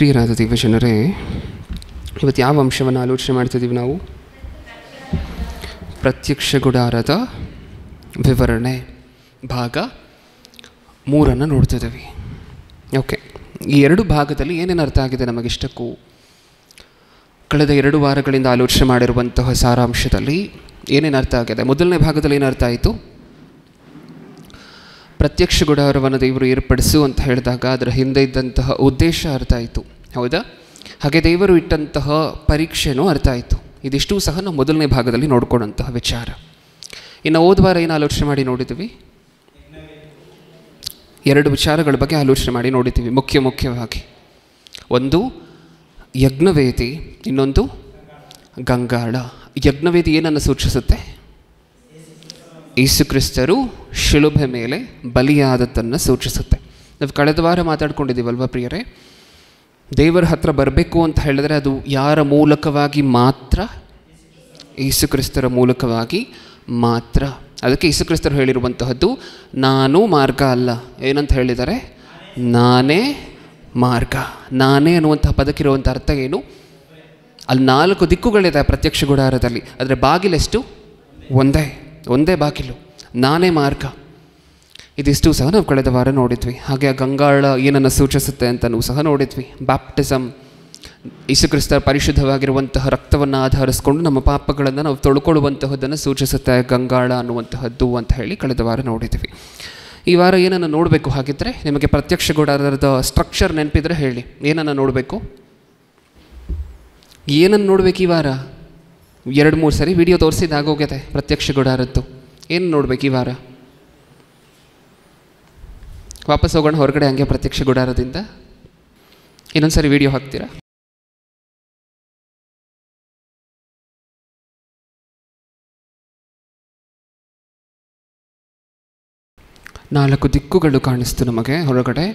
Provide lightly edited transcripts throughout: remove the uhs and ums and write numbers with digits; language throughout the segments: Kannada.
ಪ್ರಿಯರಾದ ದೇವಜನರೇ, ಇವತ್ತು ಯಾವ ಅಂಶವನ್ನು ಆಲೋಚನೆ ಮಾಡ್ತಿದ್ದೀವಿ ನಾವು? ಪ್ರತ್ಯಕ್ಷ ಗುಡಾರದ ವಿವರಣೆ ಭಾಗ 3 ನೋಡ್ತಿದ್ದೀವಿ. ಓಕೆ, ಈ 2 ಭಾಗದಲ್ಲಿ ಏನೇನು ಅರ್ಥ ಆಗಿದೆ ನಮಗಿಷ್ಟಕ್ಕೂ? ಕಳೆದ 2 ವಾರಗಳಿಂದ ಆಲೋಚನೆ ಮಾಡಿರುವಂತಹ ಸಾರಾಂಶದಲ್ಲಿ ಏನೇನು ಅರ್ಥ ಆಗಿದೆ? ಮೊದಲನೇ ಭಾಗದಲ್ಲಿ ಏನು ಅರ್ಥ ಆಯಿತು? ಪ್ರತ್ಯಕ್ಷ ಗುಡಾರವನ್ನು ದೇವರು ಏರ್ಪಡಿಸು ಅಂತ ಹೇಳಿದಾಗ ಅದರ ಹಿಂದೆ ಇದ್ದಂತಹ ಉದ್ದೇಶ ಅರ್ಥ ಆಯಿತು, ಹೌದಾ? ಹಾಗೆ ದೇವರು ಇಟ್ಟಂತಹ ಪರೀಕ್ಷೆನೂ ಅರ್ಥ ಆಯಿತು. ಇದಿಷ್ಟೂ ಸಹ ನಾವು ಮೊದಲನೇ ಭಾಗದಲ್ಲಿ ನೋಡ್ಕೊಂಡಂತಹ ವಿಚಾರ. ಇನ್ನು ಹೋದ ವಾರ ಏನು ಆಲೋಚನೆ ಮಾಡಿ ನೋಡಿದ್ದೀವಿ? 2 ವಿಚಾರಗಳ ಬಗ್ಗೆ ಆಲೋಚನೆ ಮಾಡಿ ನೋಡಿದ್ದೀವಿ. ಮುಖ್ಯವಾಗಿ ಒಂದು ಯಜ್ಞವೇದಿ, ಇನ್ನೊಂದು ಗಂಗಾಳ. ಯಜ್ಞವೇದಿ ಏನನ್ನು ಸೂಚಿಸುತ್ತೆ? ಯೇಸು ಕ್ರಿಸ್ತರು ಶಿಲುಬೆ ಮೇಲೆ ಬಲಿಯಾದದ್ದನ್ನು ಸೂಚಿಸುತ್ತೆ. ನಾವು ಕಳೆದ ವಾರ ಮಾತಾಡ್ಕೊಂಡಿದ್ದೀವಲ್ವ ಪ್ರಿಯರೇ? ದೇವರ ಹತ್ರ ಬರಬೇಕು ಅಂತ ಹೇಳಿದ್ರೆ ಅದು ಯಾರ ಮೂಲಕವಾಗಿ ಮಾತ್ರ? ಯೇಸು ಕ್ರಿಸ್ತರ ಮೂಲಕವಾಗಿ ಮಾತ್ರ. ಅದಕ್ಕೆ ಯೇಸು ಕ್ರಿಸ್ತರು ಹೇಳಿರುವಂತಹದ್ದು ನಾನು ಮಾರ್ಗ ಅಲ್ಲ. ಏನಂತ ಹೇಳಿದ್ದಾರೆ? ನಾನೇ ಮಾರ್ಗ. ನಾನೇ ಅನ್ನುವಂತಹ ಪದಕ್ಕಿರುವಂಥ ಅರ್ಥ ಏನು? ಅಲ್ಲಿ 4 ದಿಕ್ಕುಗಳಿದೆ ಪ್ರತ್ಯಕ್ಷ ಗುಡಾರದಲ್ಲಿ. ಆದರೆ ಬಾಗಿಲೆಷ್ಟು? ಒಂದೇ ಬಾಗಿಲು, ನಾನೇ ಮಾರ್ಗ. ಇದಿಷ್ಟು ಸಹ ನಾವು ಕಳೆದ ವಾರ ನೋಡಿದ್ವಿ. ಹಾಗೆ ಆ ಗಂಗಾಳ ಏನನ್ನು ಸೂಚಿಸುತ್ತೆ ಅಂತಲೂ ಸಹ ನೋಡಿದ್ವಿ. ಬ್ಯಾಪ್ಟಿಸಮ್, ಯೇಸುಕ್ರಿಸ್ತರ ಪರಿಶುದ್ಧವಾಗಿರುವಂತಹ ರಕ್ತವನ್ನು ಆಧರಿಸ್ಕೊಂಡು ನಮ್ಮ ಪಾಪಗಳನ್ನು ನಾವು ತೊಳ್ಕೊಳ್ಳುವಂತಹದ್ದನ್ನು ಸೂಚಿಸುತ್ತೆ ಗಂಗಾಳ ಅನ್ನುವಂತಹದ್ದು ಅಂತ ಹೇಳಿ ಕಳೆದ ವಾರ ನೋಡಿದ್ವಿ. ಈ ವಾರ ಏನನ್ನು ನೋಡಬೇಕು? ಹಾಗಿದ್ದರೆ ನಿಮಗೆ ಪ್ರತ್ಯಕ್ಷ ಗುಡಾರದ ಸ್ಟ್ರಕ್ಚರ್ ನೆನಪಿದ್ರೆ ಹೇಳಿ, ಏನನ್ನು ನೋಡಬೇಕು? ಏನನ್ನು ನೋಡಬೇಕು ಈ ವಾರ? 2-3 ಸರಿ ವಿಡಿಯೋ ತೋರಿಸಿದಾಗೋಗಿದೆ ಪ್ರತ್ಯಕ್ಷ ಗುಡಾರದ್ದು. ಏನು ನೋಡ್ಬೇಕು ಈ ವಾರ? ವಾಪಸ್ ಹೋಗೋಣ ಹೊರಗಡೆ ಹಂಗೆ ಪ್ರತ್ಯಕ್ಷ ಗುಡಾರದಿಂದ. ಇನ್ನೊಂದು ಸರಿ ವಿಡಿಯೋ ಹಾಕ್ತೀರಾ? ನಾಲ್ಕು ದಿಕ್ಕುಗಳು ಕಾಣಿಸ್ತು ನಮಗೆ ಹೊರಗಡೆ.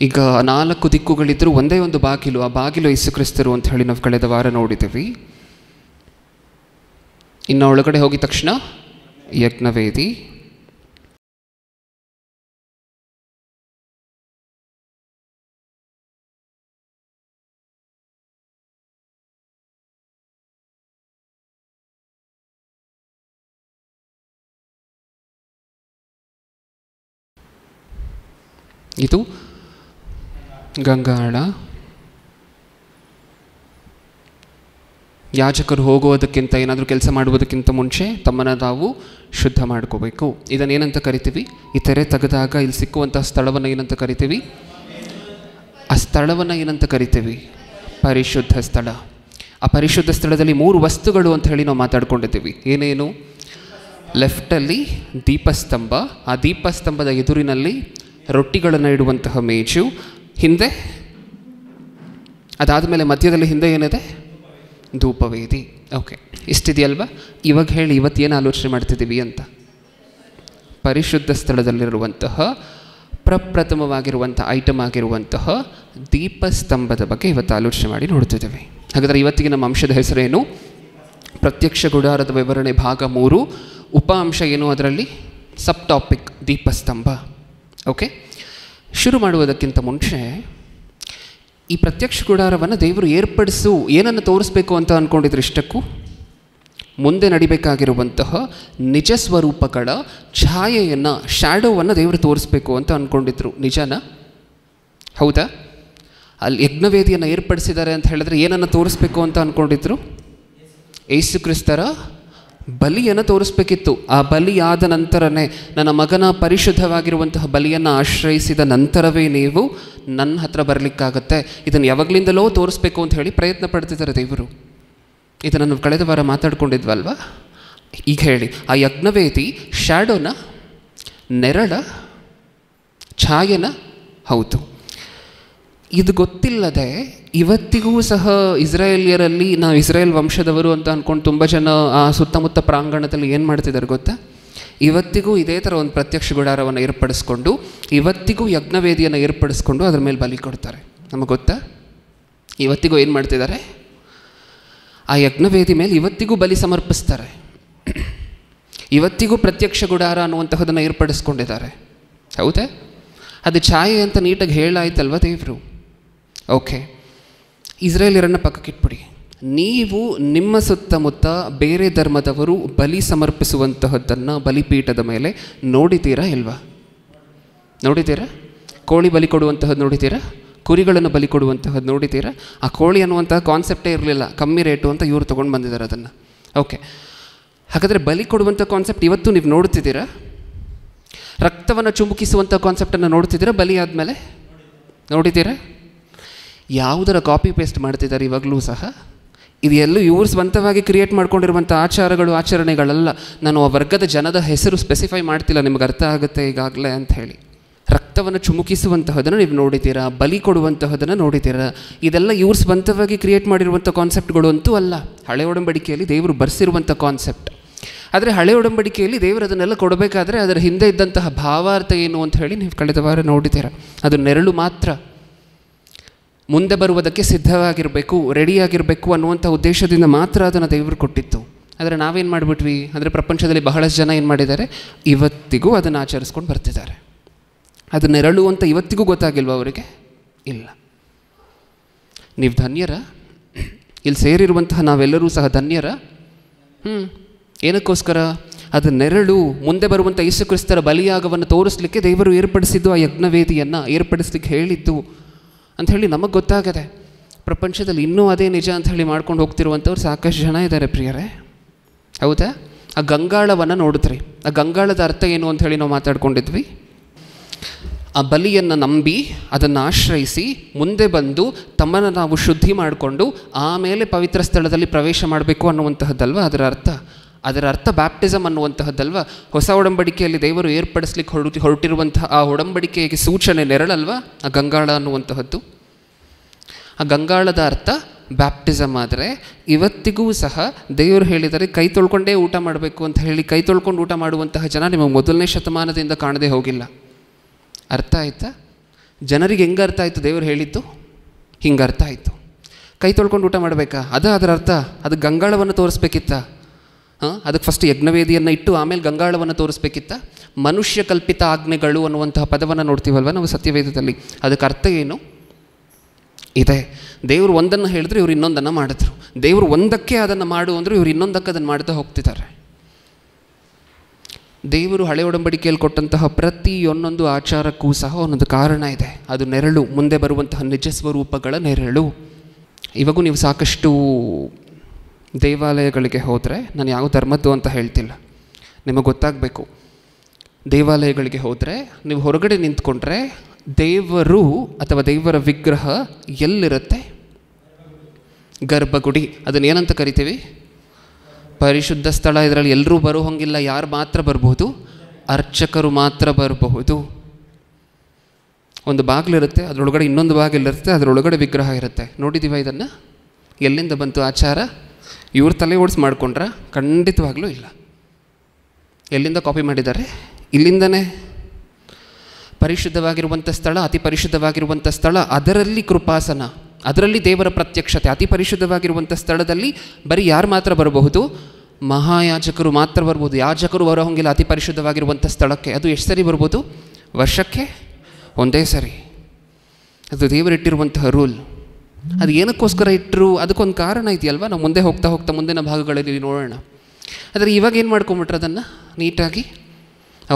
ಈಗ 4 ದಿಕ್ಕುಗಳಿದ್ದರೂ ಒಂದೇ ಒಂದು ಬಾಗಿಲು. ಆ ಬಾಗಿಲು ಯೇಸು ಕ್ರಿಸ್ತರು ಅಂತ ಹೇಳಿ ನಾವು ಕಳೆದ ವಾರ ನೋಡಿದ್ದೀವಿ. ಇನ್ನು ಒಳಗಡೆ ಹೋಗಿದ ತಕ್ಷಣ ಯಜ್ಞವೇದಿ, ಇದು ಗಂಗಾಳ. ಯಾಜಕರು ಹೋಗುವುದಕ್ಕಿಂತ, ಏನಾದರೂ ಕೆಲಸ ಮಾಡುವುದಕ್ಕಿಂತ ಮುಂಚೆ ತಮ್ಮನ್ನು ತಾವು ಶುದ್ಧ ಮಾಡ್ಕೋಬೇಕು. ಇದನ್ನೇನಂತ ಕರಿತೀವಿ? ಈ ತೆರೆ ತೆಗೆದಾಗ ಇಲ್ಲಿ ಸಿಕ್ಕುವಂತಹ ಸ್ಥಳವನ್ನು ಏನಂತ ಕರಿತೀವಿ? ಆ ಸ್ಥಳವನ್ನು ಏನಂತ ಕರಿತೀವಿ? ಪರಿಶುದ್ಧ ಸ್ಥಳ. ಆ ಪರಿಶುದ್ಧ ಸ್ಥಳದಲ್ಲಿ 3 ವಸ್ತುಗಳು ಅಂತ ಹೇಳಿ ನಾವು ಮಾತಾಡ್ಕೊಂಡಿದ್ದೀವಿ. ಏನೇನು? ಲೆಫ್ಟಲ್ಲಿ ದೀಪಸ್ತಂಭ, ಆ ದೀಪಸ್ತಂಭದ ಎದುರಿನಲ್ಲಿ ರೊಟ್ಟಿಗಳನ್ನು ಇಡುವಂತಹ ಮೇಜು, ಹಿಂದೆ ಅದಾದ ಮೇಲೆ ಮಧ್ಯದಲ್ಲಿ ಹಿಂದೆ ಏನಿದೆ? ಧೂಪವೇದಿ. ಓಕೆ, ಇಷ್ಟಿದೆಯಲ್ವಾ? ಇವಾಗ ಹೇಳಿ, ಇವತ್ತೇನು ಆಲೋಚನೆ ಮಾಡ್ತಿದ್ದೀವಿ ಅಂತ? ಪರಿಶುದ್ಧ ಸ್ಥಳದಲ್ಲಿರುವಂತಹ ಪ್ರಪ್ರಥಮವಾಗಿರುವಂಥ ಐಟಮ್ ಆಗಿರುವಂತಹ ದೀಪಸ್ತಂಭದ ಬಗ್ಗೆ ಇವತ್ತು ಆಲೋಚನೆ ಮಾಡಿ ನೋಡ್ತಿದ್ದೇವೆ. ಹಾಗಾದರೆ ಇವತ್ತಿಗೆ ನಮ್ಮ ಅಂಶದ ಹೆಸರೇನು? ಪ್ರತ್ಯಕ್ಷ ಗುಡಾರದ ವಿವರಣೆ ಭಾಗ 3. ಉಪ ಅಂಶ ಏನು ಅದರಲ್ಲಿ? ಸಬ್ ಟಾಪಿಕ್ ದೀಪಸ್ತಂಭ. ಓಕೆ, ಶುರು ಮಾಡುವುದಕ್ಕಿಂತ ಮುಂಚೆ ಈ ಪ್ರತ್ಯಕ್ಷ ಗುಡಾರವನ್ನು ದೇವರು ಏರ್ಪಡಿಸು ಏನನ್ನು ತೋರಿಸ್ಬೇಕು ಅಂತ ಅಂದ್ಕೊಂಡಿದ್ರು? ಇಷ್ಟಕ್ಕೂ ಮುಂದೆ ನಡಿಬೇಕಾಗಿರುವಂತಹ ನಿಜ ಸ್ವರೂಪಗಳ ಛಾಯೆಯನ್ನು, ಶ್ಯಾಡೋವನ್ನು ದೇವರು ತೋರಿಸ್ಬೇಕು ಅಂತ ಅಂದ್ಕೊಂಡಿದ್ರು. ನಿಜನಾ? ಹೌದಾ? ಅಲ್ಲಿ ಯಜ್ಞವೇದಿಯನ್ನು ಏರ್ಪಡಿಸಿದ್ದಾರೆ ಅಂತ ಹೇಳಿದ್ರೆ ಏನನ್ನು ತೋರಿಸ್ಬೇಕು ಅಂತ ಅಂದ್ಕೊಂಡಿದ್ರು? ಯೇಸು ಕ್ರಿಸ್ತರ ಬಲಿಯನ್ನು ತೋರಿಸ್ಬೇಕಿತ್ತು. ಆ ಬಲಿಯಾದ ನಂತರನೇ, ನನ್ನ ಮಗನ ಪರಿಶುದ್ಧವಾಗಿರುವಂತಹ ಬಲಿಯನ್ನು ಆಶ್ರಯಿಸಿದ ನಂತರವೇ ನೀವು ನನ್ನ ಹತ್ರ ಬರಲಿಕ್ಕಾಗತ್ತೆ. ಇದನ್ನು ಯಾವಾಗಲಿಂದಲೋ ತೋರಿಸ್ಬೇಕು ಅಂತ ಹೇಳಿ ಪ್ರಯತ್ನ ಪಡ್ತಿದ್ದಾರೆ ದೇವರು. ಇದನ್ನು ನಾವು ಕಳೆದ ವಾರ ಮಾತಾಡ್ಕೊಂಡಿದ್ವಲ್ವ? ಈಗ ಹೇಳಿ, ಆ ಯಜ್ಞವೇದಿ ಶ್ಯಾಡೋನ, ನೆರಳ, ಛಾಯೆನ? ಹೌದು. ಇದು ಗೊತ್ತಿಲ್ಲದೆ ಇವತ್ತಿಗೂ ಸಹ ಇಸ್ರಾಯೇಲಿಯರಲ್ಲಿ ನಾವು ಇಸ್ರಾಯೇಲ್ ವಂಶದವರು ಅಂತ ಅಂದ್ಕೊಂಡು ತುಂಬ ಜನ ಆ ಸುತ್ತಮುತ್ತ ಪ್ರಾಂಗಣದಲ್ಲಿ ಏನು ಮಾಡ್ತಿದ್ದಾರೆ ಗೊತ್ತಾ? ಇವತ್ತಿಗೂ ಇದೇ ಥರ ಒಂದು ಪ್ರತ್ಯಕ್ಷ ಗುಡಾರವನ್ನು ಏರ್ಪಡಿಸ್ಕೊಂಡು, ಇವತ್ತಿಗೂ ಯಜ್ಞವೇದಿಯನ್ನು ಏರ್ಪಡಿಸ್ಕೊಂಡು ಅದರ ಮೇಲೆ ಬಲಿ ಕೊಡ್ತಾರೆ. ನಮಗೆ ಗೊತ್ತಾ? ಇವತ್ತಿಗೂ ಏನು ಮಾಡ್ತಿದ್ದಾರೆ? ಆ ಯಜ್ಞವೇದಿ ಮೇಲೆ ಇವತ್ತಿಗೂ ಬಲಿ ಸಮರ್ಪಿಸ್ತಾರೆ. ಇವತ್ತಿಗೂ ಪ್ರತ್ಯಕ್ಷ ಗುಡಾರ ಅನ್ನುವಂತಹದನ್ನು ಏರ್ಪಡಿಸ್ಕೊಂಡಿದ್ದಾರೆ. ಹೌದಾ? ಅದು ಛಾಯೆ ಅಂತ ನೀಟಾಗಿ ಹೇಳಾಯ್ತಲ್ವ ದೇವರು. ಓಕೆ, ಇಸ್ರೇಲಿಯರನ್ನು ಪಕ್ಕಕ್ಕಿಟ್ಬಿಡಿ. ನೀವು ನಿಮ್ಮ ಸುತ್ತಮುತ್ತ ಬೇರೆ ಧರ್ಮದವರು ಬಲಿ ಸಮರ್ಪಿಸುವಂತಹದ್ದನ್ನು ಬಲಿಪೀಠದ ಮೇಲೆ ನೋಡಿದ್ದೀರಾ ಇಲ್ವಾ? ನೋಡಿದ್ದೀರಾ? ಕೋಳಿ ಬಲಿ ಕೊಡುವಂತಹದ್ದು ನೋಡಿದ್ದೀರಾ? ಕುರಿಗಳನ್ನು ಬಲಿ ಕೊಡುವಂತಹದ್ದು ನೋಡಿದ್ದೀರಾ? ಆ ಕೋಳಿ ಅನ್ನುವಂತಹ ಕಾನ್ಸೆಪ್ಟೇ ಇರಲಿಲ್ಲ, ಕಮ್ಮಿ ರೇಟು ಅಂತ ಇವರು ತೊಗೊಂಡು ಬಂದಿದ್ದಾರೆ ಅದನ್ನು. ಓಕೆ, ಹಾಗಾದರೆ ಬಲಿ ಕೊಡುವಂಥ ಕಾನ್ಸೆಪ್ಟ್ ಇವತ್ತು ನೀವು ನೋಡ್ತಿದ್ದೀರಾ? ರಕ್ತವನ್ನು ಚುಮುಕಿಸುವಂಥ ಕಾನ್ಸೆಪ್ಟನ್ನು ನೋಡ್ತಿದ್ದೀರಾ? ಬಲಿ ಆದಮೇಲೆ ನೋಡಿದ್ದೀರಾ? ಯಾವುದರ ಕಾಪಿ ಪೇಸ್ಟ್ ಮಾಡ್ತಿದ್ದಾರೆ ಇವಾಗಲೂ ಸಹ? ಇದು ಎಲ್ಲೂ ಇವರು ಸ್ವಂತವಾಗಿ ಕ್ರಿಯೇಟ್ ಮಾಡ್ಕೊಂಡಿರುವಂಥ ಆಚಾರಗಳು ಆಚರಣೆಗಳಲ್ಲ. ನಾನು ಆ ವರ್ಗದ ಜನದ ಹೆಸರು ಸ್ಪೆಸಿಫೈ ಮಾಡ್ತಿಲ್ಲ, ನಿಮ್ಗೆ ಅರ್ಥ ಆಗುತ್ತೆ ಈಗಾಗಲೇ ಅಂತ ಹೇಳಿ. ರಕ್ತವನ್ನು ಚುಮುಕಿಸುವಂತಹದನ್ನು ನೀವು ನೋಡಿದ್ದೀರಾ, ಬಲಿ ಕೊಡುವಂತಹದನ್ನು ನೋಡಿದ್ದೀರಾ. ಇದೆಲ್ಲ ಇವರು ಸ್ವಂತವಾಗಿ ಕ್ರಿಯೇಟ್ ಮಾಡಿರುವಂಥ ಕಾನ್ಸೆಪ್ಟ್ಗಳು ಅಂತೂ ಅಲ್ಲ. ಹಳೆ ಒಡಂಬಡಿಕೆಯಲ್ಲಿ ದೇವರು ಬರೆಸಿರುವಂಥ ಕಾನ್ಸೆಪ್ಟ್. ಆದರೆ ಹಳೆ ಒಡಂಬಡಿಕೆಯಲ್ಲಿ ದೇವರು ಅದನ್ನೆಲ್ಲ ಕೊಡಬೇಕಾದ್ರೆ ಅದರ ಹಿಂದೆ ಇದ್ದಂತಹ ಭಾವಾರ್ಥ ಏನು ಅಂತ ಹೇಳಿ ನೀವು ಕಳೆದ ವಾರ ನೋಡಿದ್ದೀರಾ. ಅದು ನೆರಳು ಮಾತ್ರ, ಮುಂದೆ ಬರುವುದಕ್ಕೆ ಸಿದ್ಧವಾಗಿರಬೇಕು, ರೆಡಿಯಾಗಿರಬೇಕು ಅನ್ನುವಂಥ ಉದ್ದೇಶದಿಂದ ಮಾತ್ರ ಅದನ್ನು ದೇವರು ಕೊಟ್ಟಿತ್ತು. ಆದರೆ ನಾವೇನು ಮಾಡಿಬಿಟ್ವಿ ಅಂದರೆ ಪ್ರಪಂಚದಲ್ಲಿ ಬಹಳಷ್ಟು ಜನ ಏನು ಮಾಡಿದ್ದಾರೆ, ಇವತ್ತಿಗೂ ಅದನ್ನು ಆಚರಿಸ್ಕೊಂಡು ಬರ್ತಿದ್ದಾರೆ. ಅದು ನೆರಳು ಅಂತ ಇವತ್ತಿಗೂ ಗೊತ್ತಾಗಿಲ್ವ ಅವರಿಗೆ? ಇಲ್ಲ. ನೀವು ಧನ್ಯರ, ಇಲ್ಲಿ ಸೇರಿರುವಂತಹ ನಾವೆಲ್ಲರೂ ಸಹ ಧನ್ಯರ. ಏನಕ್ಕೋಸ್ಕರ? ಅದು ನೆರಳು, ಮುಂದೆ ಬರುವಂಥ ಯೇಸು ಕ್ರಿಸ್ತರ ಬಲಿಯಾಗವನ್ನು ತೋರಿಸಲಿಕ್ಕೆ ದೇವರು ಏರ್ಪಡಿಸಿದ್ದು, ಆ ಯಜ್ಞವೇದಿಯನ್ನು ಏರ್ಪಡಿಸ್ಲಿಕ್ಕೆ ಹೇಳಿದ್ದು ಅಂಥೇಳಿ ನಮಗೆ ಗೊತ್ತಾಗದೆ. ಪ್ರಪಂಚದಲ್ಲಿ ಇನ್ನೂ ಅದೇ ನಿಜ ಅಂಥೇಳಿ ಮಾಡ್ಕೊಂಡು ಹೋಗ್ತಿರುವಂಥವ್ರು ಸಾಕಷ್ಟು ಜನ ಇದ್ದಾರೆ ಪ್ರಿಯರೇ, ಹೌದಾ? ಆ ಗಂಗಾಳವನ್ನು ನೋಡಿದ್ರಿ, ಆ ಗಂಗಾಳದ ಅರ್ಥ ಏನು ಅಂಥೇಳಿ ನಾವು ಮಾತಾಡ್ಕೊಂಡಿದ್ವಿ. ಆ ಬಲಿಯನ್ನು ನಂಬಿ ಅದನ್ನು ಆಶ್ರಯಿಸಿ ಮುಂದೆ ಬಂದು ತಮ್ಮನ್ನು ನಾವು ಶುದ್ಧಿ ಮಾಡಿಕೊಂಡು ಆಮೇಲೆ ಪವಿತ್ರ ಸ್ಥಳದಲ್ಲಿ ಪ್ರವೇಶ ಮಾಡಬೇಕು ಅನ್ನುವಂತಹದ್ದಲ್ವ ಅದರ ಅರ್ಥ. ಅದರ ಅರ್ಥ ಬ್ಯಾಪ್ಟಿಸಮ್ ಅನ್ನುವಂತಹದ್ದಲ್ವ. ಹೊಸ ಒಡಂಬಡಿಕೆಯಲ್ಲಿ ದೇವರು ಏರ್ಪಡಿಸ್ಲಿಕ್ಕೆ ಹೊರಟಿರುವಂತಹ ಆ ಒಡಂಬಡಿಕೆಗೆ ಸೂಚನೆ ನೆರಳಲ್ವ ಆ ಗಂಗಾಳ ಅನ್ನುವಂತಹದ್ದು. ಆ ಗಂಗಾಳದ ಅರ್ಥ ಬ್ಯಾಪ್ಟಿಸಮ್. ಆದರೆ ಇವತ್ತಿಗೂ ಸಹ ದೇವರು ಹೇಳಿದರೆ ಕೈ ತೊಳ್ಕೊಂಡೇ ಊಟ ಮಾಡಬೇಕು ಅಂತ ಹೇಳಿ ಕೈ ತೊಳ್ಕೊಂಡು ಊಟ ಮಾಡುವಂತಹ ಜನ ನಿಮಗೆ ಮೊದಲನೇ ಶತಮಾನದಿಂದ ಕಾಣದೇ ಹೋಗಿಲ್ಲ. ಅರ್ಥ ಆಯ್ತಾ? ಜನರಿಗೆ ಹೆಂಗೆ ಅರ್ಥ ಆಯಿತು ದೇವರು ಹೇಳಿದ್ದು? ಹಿಂಗೆ ಅರ್ಥ ಆಯಿತು. ಕೈ ತೊಳ್ಕೊಂಡು ಊಟ ಮಾಡಬೇಕಾ? ಅದರ ಅರ್ಥ. ಅದು ಗಂಗಾಳವನ್ನು ತೋರಿಸ್ಬೇಕಿತ್ತ? ಅದಕ್ಕೆ ಫಸ್ಟ್ ಯಜ್ಞವೇದಿಯನ್ನು ಇಟ್ಟು ಆಮೇಲೆ ಗಂಗಾಳವನ್ನು ತೋರಿಸ್ಬೇಕಿತ್ತ? ಮನುಷ್ಯ ಕಲ್ಪಿತ ಆಜ್ಞೆಗಳು ಅನ್ನುವಂತಹ ಪದವನ್ನು ನೋಡ್ತೀವಲ್ವ ನಾವು ಸತ್ಯವೇದದಲ್ಲಿ. ಅದಕ್ಕೆ ಅರ್ಥ ಏನು ಇದೆ? ದೇವರು ಒಂದನ್ನು ಹೇಳಿದ್ರು ಇವರು ಇನ್ನೊಂದನ್ನು ಮಾಡಿದ್ರು. ದೇವರು ಒಂದಕ್ಕೆ ಅದನ್ನು ಮಾಡು ಅಂದರು, ಇವರು ಇನ್ನೊಂದಕ್ಕೆ ಅದನ್ನು ಮಾಡ್ತಾ ಹೋಗ್ತಿದ್ದಾರೆ. ದೇವರು ಹಳೆ ಒಡಂಬಡಿಕೆಯಲ್ಲಿ ಕೊಟ್ಟಂತಹ ಪ್ರತಿಯೊಂದೊಂದು ಆಚಾರಕ್ಕೂ ಸಹ ಒಂದೊಂದು ಕಾರಣ ಇದೆ. ಅದು ನೆರಳು, ಮುಂದೆ ಬರುವಂತಹ ನಿಜ ಸ್ವರೂಪಗಳ ನೆರಳು. ಇವಾಗೂ ನೀವು ಸಾಕಷ್ಟು ದೇವಾಲಯಗಳಿಗೆ ಹೋದರೆ, ನಾನು ಯಾವ ಧರ್ಮದ್ದು ಅಂತ ಹೇಳ್ತಿಲ್ಲ, ನಿಮಗೆ ಗೊತ್ತಾಗಬೇಕು. ದೇವಾಲಯಗಳಿಗೆ ಹೋದರೆ ನೀವು ಹೊರಗಡೆ ನಿಂತ್ಕೊಂಡ್ರೆ ದೇವರು ಅಥವಾ ದೇವರ ವಿಗ್ರಹ ಎಲ್ಲಿರುತ್ತೆ? ಗರ್ಭಗುಡಿ. ಅದನ್ನು ಏನಂತ ಕರಿತೀವಿ? ಪರಿಶುದ್ಧ ಸ್ಥಳ. ಇದರಲ್ಲಿ ಎಲ್ಲರೂ ಬರೋ ಹಂಗಿಲ್ಲ. ಯಾರು ಮಾತ್ರ ಬರ್ಬೋದು? ಅರ್ಚಕರು ಮಾತ್ರ ಬರಬಹುದು. ಒಂದು ಬಾಗಿಲಿರುತ್ತೆ, ಅದರೊಳಗಡೆ ಇನ್ನೊಂದು ಬಾಗಿಲಿರುತ್ತೆ, ಅದರೊಳಗಡೆ ವಿಗ್ರಹ ಇರುತ್ತೆ. ನೋಡಿದ್ದೀವ ಇದನ್ನು? ಎಲ್ಲಿಂದ ಬಂತು ಆಚಾರ? ಇವ್ರ ತಲೆ ಓಡಿಸಿ ಮಾಡ್ಕೊಂಡ್ರ? ಖಂಡಿತವಾಗ್ಲೂ ಇಲ್ಲ. ಎಲ್ಲಿಂದ ಕಾಪಿ ಮಾಡಿದ್ದಾರೆ? ಇಲ್ಲಿಂದನೇ. ಪರಿಶುದ್ಧವಾಗಿರುವಂಥ ಸ್ಥಳ, ಅತಿ ಪರಿಶುದ್ಧವಾಗಿರುವಂಥ ಸ್ಥಳ, ಅದರಲ್ಲಿ ಕೃಪಾಸನ, ಅದರಲ್ಲಿ ದೇವರ ಪ್ರತ್ಯಕ್ಷತೆ. ಅತಿ ಪರಿಶುದ್ಧವಾಗಿರುವಂಥ ಸ್ಥಳದಲ್ಲಿ ಬರೀ ಯಾರು ಮಾತ್ರ ಬರಬಹುದು? ಮಹಾಯಾಜಕರು ಮಾತ್ರ ಬರ್ಬೋದು. ಯಾಜಕರು ಬರೋ ಹಂಗಿಲ್ಲ ಅತಿ ಪರಿಶುದ್ಧವಾಗಿರುವಂಥ ಸ್ಥಳಕ್ಕೆ. ಅದು ಎಷ್ಟು ಸರಿ ಬರ್ಬೋದು? ವರ್ಷಕ್ಕೆ ಒಂದೇ ಸರಿ. ಅದು ದೇವರಿಟ್ಟಿರುವಂತಹ ರೂಲ್. ಅದು ಏನಕ್ಕೋಸ್ಕರ ಇಟ್ಟರು? ಅದಕ್ಕೊಂದು ಕಾರಣ ಇದೆಯಲ್ವ. ನಾವು ಮುಂದೆ ಹೋಗ್ತಾ ಹೋಗ್ತಾ ಮುಂದಿನ ಭಾಗಗಳಲ್ಲಿ ನೋಡೋಣ. ಆದರೆ ಇವಾಗ ಏನು ಮಾಡ್ಕೊಂಬಿಟ್ರೆ ಅದನ್ನು ನೀಟಾಗಿ,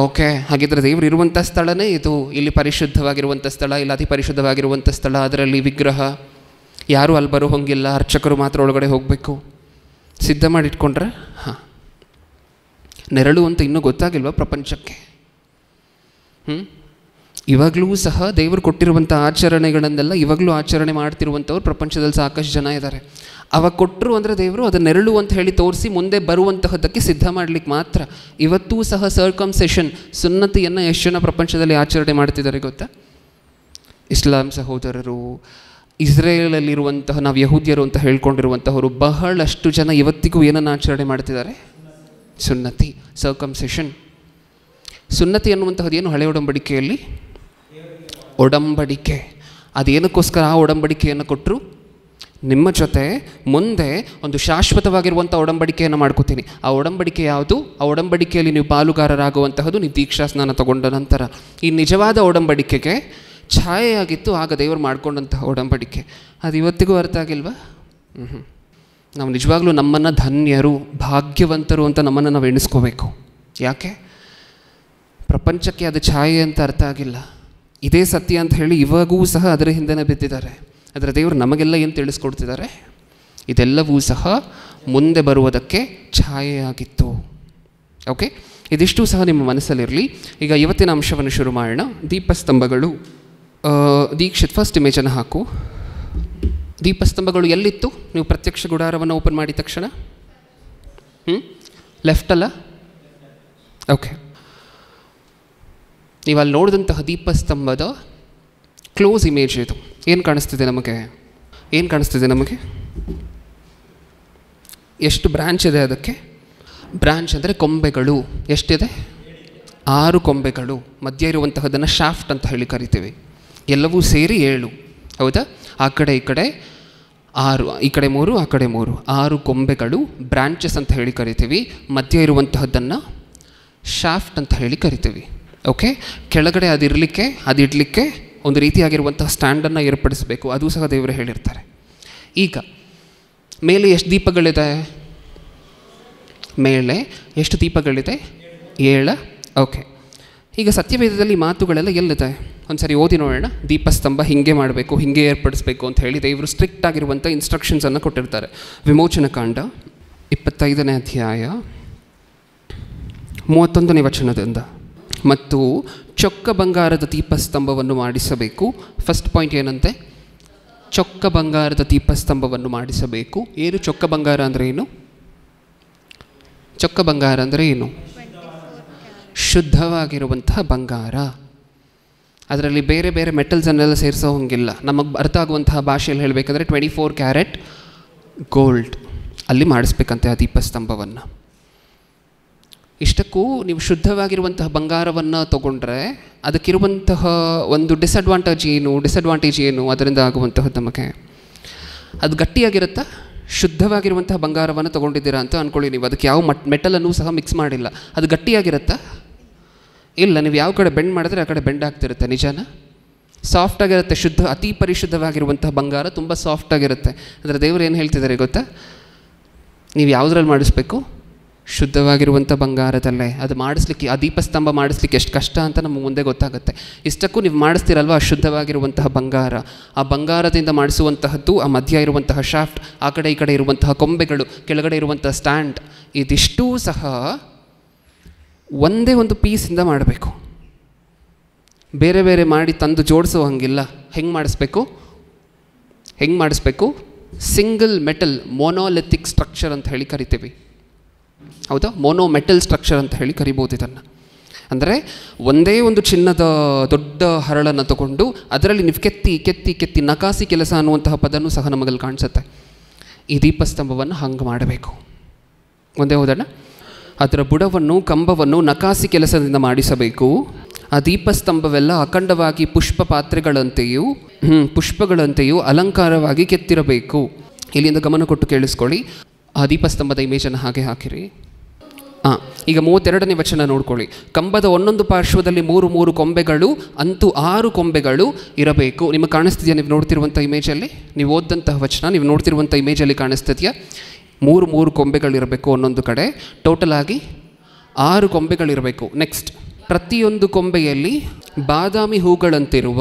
ಓಕೆ ಹಾಗಿದ್ರೆ ದೇವರು ಇರುವಂಥ ಸ್ಥಳನೇ ಇದು, ಇಲ್ಲಿ ಪರಿಶುದ್ಧವಾಗಿರುವಂಥ ಸ್ಥಳ, ಇಲ್ಲ ಅತಿ ಪರಿಶುದ್ಧವಾಗಿರುವಂಥ ಸ್ಥಳ, ಅದರಲ್ಲಿ ವಿಗ್ರಹ, ಯಾರೂ ಅಲ್ಲಿ ಬರೋ ಹಂಗಿಲ್ಲ, ಅರ್ಚಕರು ಮಾತ್ರ ಒಳಗಡೆ ಹೋಗಬೇಕು, ಸಿದ್ಧ ಮಾಡಿಟ್ಕೊಂಡ್ರೆ ನೆರಳು ಅಂತ ಇನ್ನೂ ಗೊತ್ತಾಗಿಲ್ವ ಪ್ರಪಂಚಕ್ಕೆ? ಇವಾಗಲೂ ಸಹ ದೇವರು ಕೊಟ್ಟಿರುವಂಥ ಆಚರಣೆಗಳನ್ನೆಲ್ಲ ಇವಾಗಲೂ ಆಚರಣೆ ಮಾಡ್ತಿರುವಂಥವ್ರು ಪ್ರಪಂಚದಲ್ಲಿ ಸಾಕಷ್ಟು ಜನ ಇದ್ದಾರೆ. ಅವಾಗ ಕೊಟ್ಟರು ಅಂದರೆ ದೇವರು ಅದು ನೆರಳು ಅಂತ ಹೇಳಿ ತೋರಿಸಿ ಮುಂದೆ ಬರುವಂತಹದ್ದಕ್ಕೆ ಸಿದ್ಧ ಮಾಡಲಿಕ್ಕೆ ಮಾತ್ರ. ಇವತ್ತೂ ಸಹ ಸರ್ಕಮ್ಸೆಷನ್, ಸುನ್ನತಿಯನ್ನು ಎಷ್ಟು ಜನ ಪ್ರಪಂಚದಲ್ಲಿ ಆಚರಣೆ ಮಾಡ್ತಿದ್ದಾರೆ ಗೊತ್ತಾ? ಇಸ್ಲಾಂ ಸಹೋದರರು, ಇಸ್ರೇಲಲ್ಲಿರುವಂತಹ ನಾವು ಯಹೂದ್ಯರು ಅಂತ ಹೇಳ್ಕೊಂಡಿರುವಂತಹವರು ಬಹಳಷ್ಟು ಜನ ಇವತ್ತಿಗೂ ಏನನ್ನು ಆಚರಣೆ ಮಾಡ್ತಿದ್ದಾರೆ? ಸುನ್ನತಿ, ಸರ್ಕಮ್ಸೆಷನ್. ಸುನ್ನತಿ ಅನ್ನುವಂತಹದ್ದು ಏನು? ಹಳೆ ಒಡಂಬಡಿಕೆಯಲ್ಲಿ ಒಡಂಬಡಿಕೆ. ಅದೇನಕ್ಕೋಸ್ಕರ ಆ ಒಡಂಬಡಿಕೆಯನ್ನು ಕೊಟ್ಟರು? ನಿಮ್ಮ ಜೊತೆ ಮುಂದೆ ಒಂದು ಶಾಶ್ವತವಾಗಿರುವಂಥ ಒಡಂಬಡಿಕೆಯನ್ನು ಮಾಡ್ಕೋತೀನಿ. ಆ ಒಡಂಬಡಿಕೆ ಯಾವುದು? ಆ ಒಡಂಬಡಿಕೆಯಲ್ಲಿ ನೀವು ಪಾಲುಗಾರರಾಗುವಂತಹದ್ದು ನೀವು ದೀಕ್ಷಾ ಸ್ನಾನ ತಗೊಂಡ ನಂತರ. ಈ ನಿಜವಾದ ಒಡಂಬಡಿಕೆಗೆ ಛಾಯೆಯಾಗಿತ್ತು ಆಗ ದೇವರು ಮಾಡ್ಕೊಂಡಂತಹ ಒಡಂಬಡಿಕೆ. ಅದು ಇವತ್ತಿಗೂ ಅರ್ಥ ಆಗಿಲ್ವಾ? ನಾವು ನಿಜವಾಗ್ಲೂ ನಮ್ಮನ್ನು ಧನ್ಯರು, ಭಾಗ್ಯವಂತರು ಅಂತ ನಮ್ಮನ್ನು ನಾವು ಎಣಿಸ್ಕೋಬೇಕು. ಯಾಕೆ? ಪ್ರಪಂಚಕ್ಕೆ ಅದು ಛಾಯೆ ಅಂತ ಅರ್ಥ ಆಗಿಲ್ಲ, ಇದೇ ಸತ್ಯ ಅಂತ ಹೇಳಿ ಇವಾಗೂ ಸಹ ಅದರ ಹಿಂದೆನೇ ಬಿದ್ದಿದ್ದಾರೆ. ಅದರ ದೇವರು ನಮಗೆಲ್ಲ ಏನು ತಿಳಿಸ್ಕೊಡ್ತಿದ್ದಾರೆ? ಇದೆಲ್ಲವೂ ಸಹ ಮುಂದೆ ಬರುವುದಕ್ಕೆ ಛಾಯೆಯಾಗಿತ್ತು. ಓಕೆ, ಇದಿಷ್ಟು ಸಹ ನಿಮ್ಮ ಮನಸ್ಸಲ್ಲಿರಲಿ. ಈಗ ಇವತ್ತಿನ ಅಂಶವನ್ನು ಶುರು ಮಾಡೋಣ. ದೀಪಸ್ತಂಭಗಳು. ದೀಕ್ಷಿತ್ ಫಸ್ಟ್ ಇಮೇಜನ್ನು ಹಾಕು. ದೀಪಸ್ತಂಭಗಳು ಎಲ್ಲಿತ್ತು? ನೀವು ಪ್ರತ್ಯಕ್ಷ ಗುಡಾರವನ್ನು ಓಪನ್ ಮಾಡಿದ ತಕ್ಷಣ ಲೆಫ್ಟ್ ಅಲ್ಲ? ಓಕೆ, ನೀವು ಅಲ್ಲಿ ನೋಡಿದಂತಹ ದೀಪಸ್ತಂಭದ ಕ್ಲೋಸ್ ಇಮೇಜ್ ಇದು. ಏನು ಕಾಣಿಸ್ತಿದೆ ನಮಗೆ? ಏನು ಕಾಣಿಸ್ತಿದೆ ನಮಗೆ? ಎಷ್ಟು ಬ್ರ್ಯಾಂಚ್ ಇದೆ ಅದಕ್ಕೆ? ಬ್ರ್ಯಾಂಚ್ ಅಂದರೆ ಕೊಂಬೆಗಳು. ಎಷ್ಟಿದೆ? 6 ಕೊಂಬೆಗಳು. ಮಧ್ಯ ಇರುವಂತಹದನ್ನು ಶಾಫ್ಟ್ ಅಂತ ಹೇಳಿ ಕರಿತೀವಿ. ಎಲ್ಲವೂ ಸೇರಿ 7, ಹೌದಾ? ಆ ಕಡೆ ಈ ಕಡೆ 6, ಈ ಕಡೆ 3, ಆ ಕಡೆ 3, 6 ಕೊಂಬೆಗಳು ಬ್ರ್ಯಾಂಚಸ್ ಅಂತ ಹೇಳಿ ಕರಿತೀವಿ. ಮಧ್ಯ ಇರುವಂತಹದ್ದನ್ನು ಶಾಫ್ಟ್ ಅಂತ ಹೇಳಿ ಕರಿತೀವಿ. ಓಕೆ, ಕೆಳಗಡೆ ಅದಿಡಲಿಕ್ಕೆ ಒಂದು ರೀತಿಯಾಗಿರುವಂತಹ ಸ್ಟ್ಯಾಂಡನ್ನು ಏರ್ಪಡಿಸಬೇಕು. ಅದು ಸಹ ದೇವರು ಹೇಳಿರ್ತಾರೆ. ಈಗ ಮೇಲೆ ಎಷ್ಟು ದೀಪಗಳಿದೆ? ಮೇಲೆ ಎಷ್ಟು ದೀಪಗಳಿದೆ? 7. ಓಕೆ, ಈಗ ಸತ್ಯವೇದದಲ್ಲಿ ಮಾತುಗಳೆಲ್ಲ ಎಲ್ಲಿದೆ? ಒಂದು ಸರಿ ಓದಿ ನೋಡೋಣ. ದೀಪಸ್ತಂಭ ಹಿಂಗೆ ಮಾಡಬೇಕು, ಹಿಂಗೆ ಏರ್ಪಡಿಸಬೇಕು ಅಂತ ಹೇಳಿ ದೇವರು ಸ್ಟ್ರಿಕ್ಟ್ ಆಗಿರುವಂಥ ಇನ್ಸ್ಟ್ರಕ್ಷನ್ಸನ್ನು ಕೊಟ್ಟಿರ್ತಾರೆ. ವಿಮೋಚನ ಕಾಂಡ 25ನೇ ಅಧ್ಯಾಯ 31ನೇ ವಚನದಿಂದ. ಮತ್ತು ಚೊಕ್ಕ ಬಂಗಾರದ ದೀಪಸ್ತಂಭವನ್ನು ಮಾಡಿಸಬೇಕು. ಫಸ್ಟ್ ಪಾಯಿಂಟ್ ಏನಂತೆ? ಚೊಕ್ಕ ಬಂಗಾರದ ದೀಪಸ್ತಂಭವನ್ನು ಮಾಡಿಸಬೇಕು. ಏನು ಚೊಕ್ಕ ಬಂಗಾರ ಅಂದರೆ ಏನು? ಚೊಕ್ಕ ಬಂಗಾರ ಅಂದರೆ ಏನು? ಶುದ್ಧವಾಗಿರುವಂತಹ ಬಂಗಾರ. ಅದರಲ್ಲಿ ಬೇರೆ ಬೇರೆ ಮೆಟಲ್ಸನ್ನೆಲ್ಲ ಸೇರಿಸೋ ಹಂಗಿಲ್ಲ. ನಮಗೆ ಅರ್ಥ ಆಗುವಂತಹ ಭಾಷೆಯಲ್ಲಿ ಹೇಳಬೇಕಂದ್ರೆ 24 ಕ್ಯಾರೆಟ್ ಗೋಲ್ಡ್ ಅಲ್ಲಿ ಮಾಡಿಸ್ಬೇಕಂತೆ ಆ ದೀಪಸ್ತಂಭವನ್ನು. ಇಷ್ಟಕ್ಕೂ ನೀವು ಶುದ್ಧವಾಗಿರುವಂತಹ ಬಂಗಾರವನ್ನು ತೊಗೊಂಡ್ರೆ ಅದಕ್ಕಿರುವಂತಹ ಒಂದು ಡಿಸಡ್ವಾಂಟೇಜ್ ಏನು ಅದರಿಂದ ಆಗುವಂತಹದ್ದು ನಮಗೆ? ಅದು ಗಟ್ಟಿಯಾಗಿರುತ್ತಾ? ಶುದ್ಧವಾಗಿರುವಂತಹ ಬಂಗಾರವನ್ನು ತೊಗೊಂಡಿದ್ದೀರಾ ಅಂತ ಅಂದ್ಕೊಳ್ಳಿ ನೀವು. ಅದಕ್ಕೆ ಯಾವ ಮೆಟಲನ್ನು ಸಹ ಮಿಕ್ಸ್ ಮಾಡಿಲ್ಲ. ಅದು ಗಟ್ಟಿಯಾಗಿರುತ್ತಾ? ಇಲ್ಲ. ನೀವು ಯಾವ ಕಡೆ ಬೆಂಡ್ ಮಾಡಿದ್ರೆ ಆ ಕಡೆ ಬೆಂಡ್ ಆಗ್ತಿರುತ್ತೆ. ನಿಜಾನ? ಸಾಫ್ಟಾಗಿರುತ್ತೆ. ಅತಿ ಪರಿಶುದ್ಧವಾಗಿರುವಂತಹ ಬಂಗಾರ ತುಂಬ ಸಾಫ್ಟಾಗಿರುತ್ತೆ. ಅದರ ದೇವರು ಏನು ಹೇಳ್ತಿದ್ದಾರೆ ಗೊತ್ತಾ? ನೀವು ಯಾವುದ್ರಲ್ಲಿ ಮಾಡಿಸ್ಬೇಕು? ಶುದ್ಧವಾಗಿರುವಂಥ ಬಂಗಾರದಲ್ಲೇ. ಅದು ಮಾಡಿಸ್ಲಿಕ್ಕೆ, ಆ ದೀಪಸ್ತಂಭ ಮಾಡಿಸ್ಲಿಕ್ಕೆ ಎಷ್ಟು ಕಷ್ಟ ಅಂತ ನಮಗೆ ಮುಂದೆ ಗೊತ್ತಾಗುತ್ತೆ. ಇಷ್ಟಕ್ಕೂ ನೀವು ಮಾಡಿಸ್ತೀರಲ್ವ ಅಶುದ್ಧವಾಗಿರುವಂತಹ ಬಂಗಾರ. ಆ ಬಂಗಾರದಿಂದ ಮಾಡಿಸುವಂತಹದ್ದು ಆ ಮಧ್ಯ ಇರುವಂತಹ ಶಾಫ್ಟ್, ಆ ಕಡೆ ಈ ಕಡೆ ಇರುವಂತಹ ಕೊಂಬೆಗಳು, ಕೆಳಗಡೆ ಇರುವಂತಹ ಸ್ಟ್ಯಾಂಡ್, ಇದಿಷ್ಟೂ ಸಹ ಒಂದೇ ಒಂದು ಪೀಸಿಂದ ಮಾಡಬೇಕು. ಬೇರೆ ಬೇರೆ ಮಾಡಿ ತಂದು ಜೋಡಿಸೋ ಹಂಗಿಲ್ಲ. ಹೆಂಗೆ ಮಾಡಿಸ್ಬೇಕು? ಸಿಂಗಲ್ ಮೆಟಲ್ ಮೊನೋಲಿಥಿಕ್ ಸ್ಟ್ರಕ್ಚರ್ ಅಂತ ಹೇಳಿ ಕರಿತೀವಿ. ಹೌದಾ? ಮೊನೋಮೆಟಲ್ ಸ್ಟ್ರಕ್ಚರ್ ಅಂತ ಹೇಳಿ ಕರಿಬೋದು ಇದನ್ನು. ಅಂದರೆ ಒಂದೇ ಒಂದು ಚಿನ್ನದ ದೊಡ್ಡ ಹರಳನ್ನು ತಗೊಂಡು ಅದರಲ್ಲಿ ನೀವು ಕೆತ್ತಿ ನಕಾಸಿ ಕೆಲಸ ಅನ್ನುವಂತಹ ಪದನೂ ಸಹ ನಮಗಲ್ಲಿ ಕಾಣಿಸುತ್ತೆ. ಈ ದೀಪಸ್ತಂಭವನ್ನು ಹಂಗೆ ಮಾಡಬೇಕು. ಒಂದೇ ಹೋದಣ್ಣ. ಅದರ ಬುಡವನ್ನು, ಕಂಬವನ್ನು ನಕಾಸಿ ಕೆಲಸದಿಂದ ಮಾಡಿಸಬೇಕು. ಆ ದೀಪಸ್ತಂಭವೆಲ್ಲ ಅಖಂಡವಾಗಿ ಪುಷ್ಪಗಳಂತೆಯೂ ಅಲಂಕಾರವಾಗಿ ಕೆತ್ತಿರಬೇಕು. ಇಲ್ಲಿಂದ ಗಮನ ಕೊಟ್ಟು ಕೇಳಿಸ್ಕೊಳ್ಳಿ. ಆ ದೀಪಸ್ತಂಭದ ಇಮೇಜನ್ನು ಹಾಗೆ ಹಾಕಿರಿ. ಈಗ 32ನೇ ವಚನ ನೋಡ್ಕೊಳ್ಳಿ. ಕಂಬದ ಒಂದೊಂದು ಪಾರ್ಶ್ವದಲ್ಲಿ 3 ಕೊಂಬೆಗಳು, ಅಂತೂ 6 ಕೊಂಬೆಗಳು ಇರಬೇಕು. ನಿಮಗೆ ಕಾಣಿಸ್ತಿದೆಯಾ? ನೀವು ನೋಡ್ತಿರುವಂಥ ಇಮೇಜಲ್ಲಿ, ನೀವು ಓದಂತಹ ವಚನ ನೀವು ನೋಡ್ತಿರುವಂಥ ಇಮೇಜಲ್ಲಿ ಕಾಣಿಸ್ತಿದೆಯಾ? 3 ಕೊಂಬೆಗಳಿರಬೇಕು ಒಂದೊಂದು ಕಡೆ. ಟೋಟಲ್ ಆಗಿ 6 ಕೊಂಬೆಗಳಿರಬೇಕು. ನೆಕ್ಸ್ಟ್, ಪ್ರತಿಯೊಂದು ಕೊಂಬೆಯಲ್ಲಿ ಬಾದಾಮಿ ಹೂಗಳಂತಿರುವ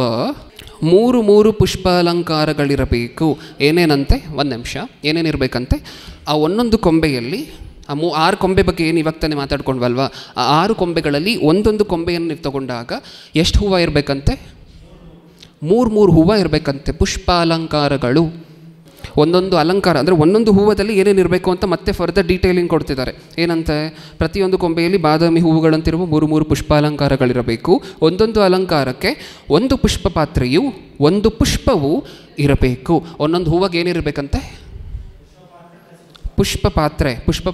3 ಪುಷ್ಪಾಲಂಕಾರಗಳಿರಬೇಕು. ಏನೇನಂತೆ? ಒಂದು ನಿಮಿಷ. ಏನೇನಿರಬೇಕಂತೆ? ಆ ಒಂದೊಂದು ಕೊಂಬೆಯಲ್ಲಿ, 6 ಕೊಂಬೆ ಬಗ್ಗೆ ಏನು ಇವಾಗ ತಾನೇ ಮಾತಾಡ್ಕೊಂಡ್ವಲ್ವ, ಆ 6 ಕೊಂಬೆಗಳಲ್ಲಿ ಒಂದೊಂದು ಕೊಂಬೆಯನ್ನು ನೀವು ತಗೊಂಡಾಗ ಎಷ್ಟು ಹೂವು ಇರಬೇಕಂತೆ? 3 ಹೂವು ಇರಬೇಕಂತೆ. ಪುಷ್ಪಾಲಂಕಾರಗಳು. ಒಂದೊಂದು ಅಲಂಕಾರ ಅಂದರೆ ಒಂದೊಂದು ಹೂವದಲ್ಲಿ ಏನೇನಿರಬೇಕು ಅಂತ ಮತ್ತೆ ಫರ್ದರ್ ಡೀಟೇಲಿಂಗ್ ಕೊಡ್ತಿದ್ದಾರೆ. ಏನಂತೆ? ಪ್ರತಿಯೊಂದು ಕೊಂಬೆಯಲ್ಲಿ ಬಾದಾಮಿ ಹೂವುಗಳಂತಿರುವ 3 ಪುಷ್ಪಾಲಂಕಾರಗಳಿರಬೇಕು. ಒಂದೊಂದು ಅಲಂಕಾರಕ್ಕೆ ಒಂದು ಪುಷ್ಪ ಪಾತ್ರೆಯು, ಒಂದು ಪುಷ್ಪವು ಇರಬೇಕು. ಒಂದೊಂದು ಹೂವಿಗೆ ಏನಿರಬೇಕಂತೆ? ಪುಷ್ಪ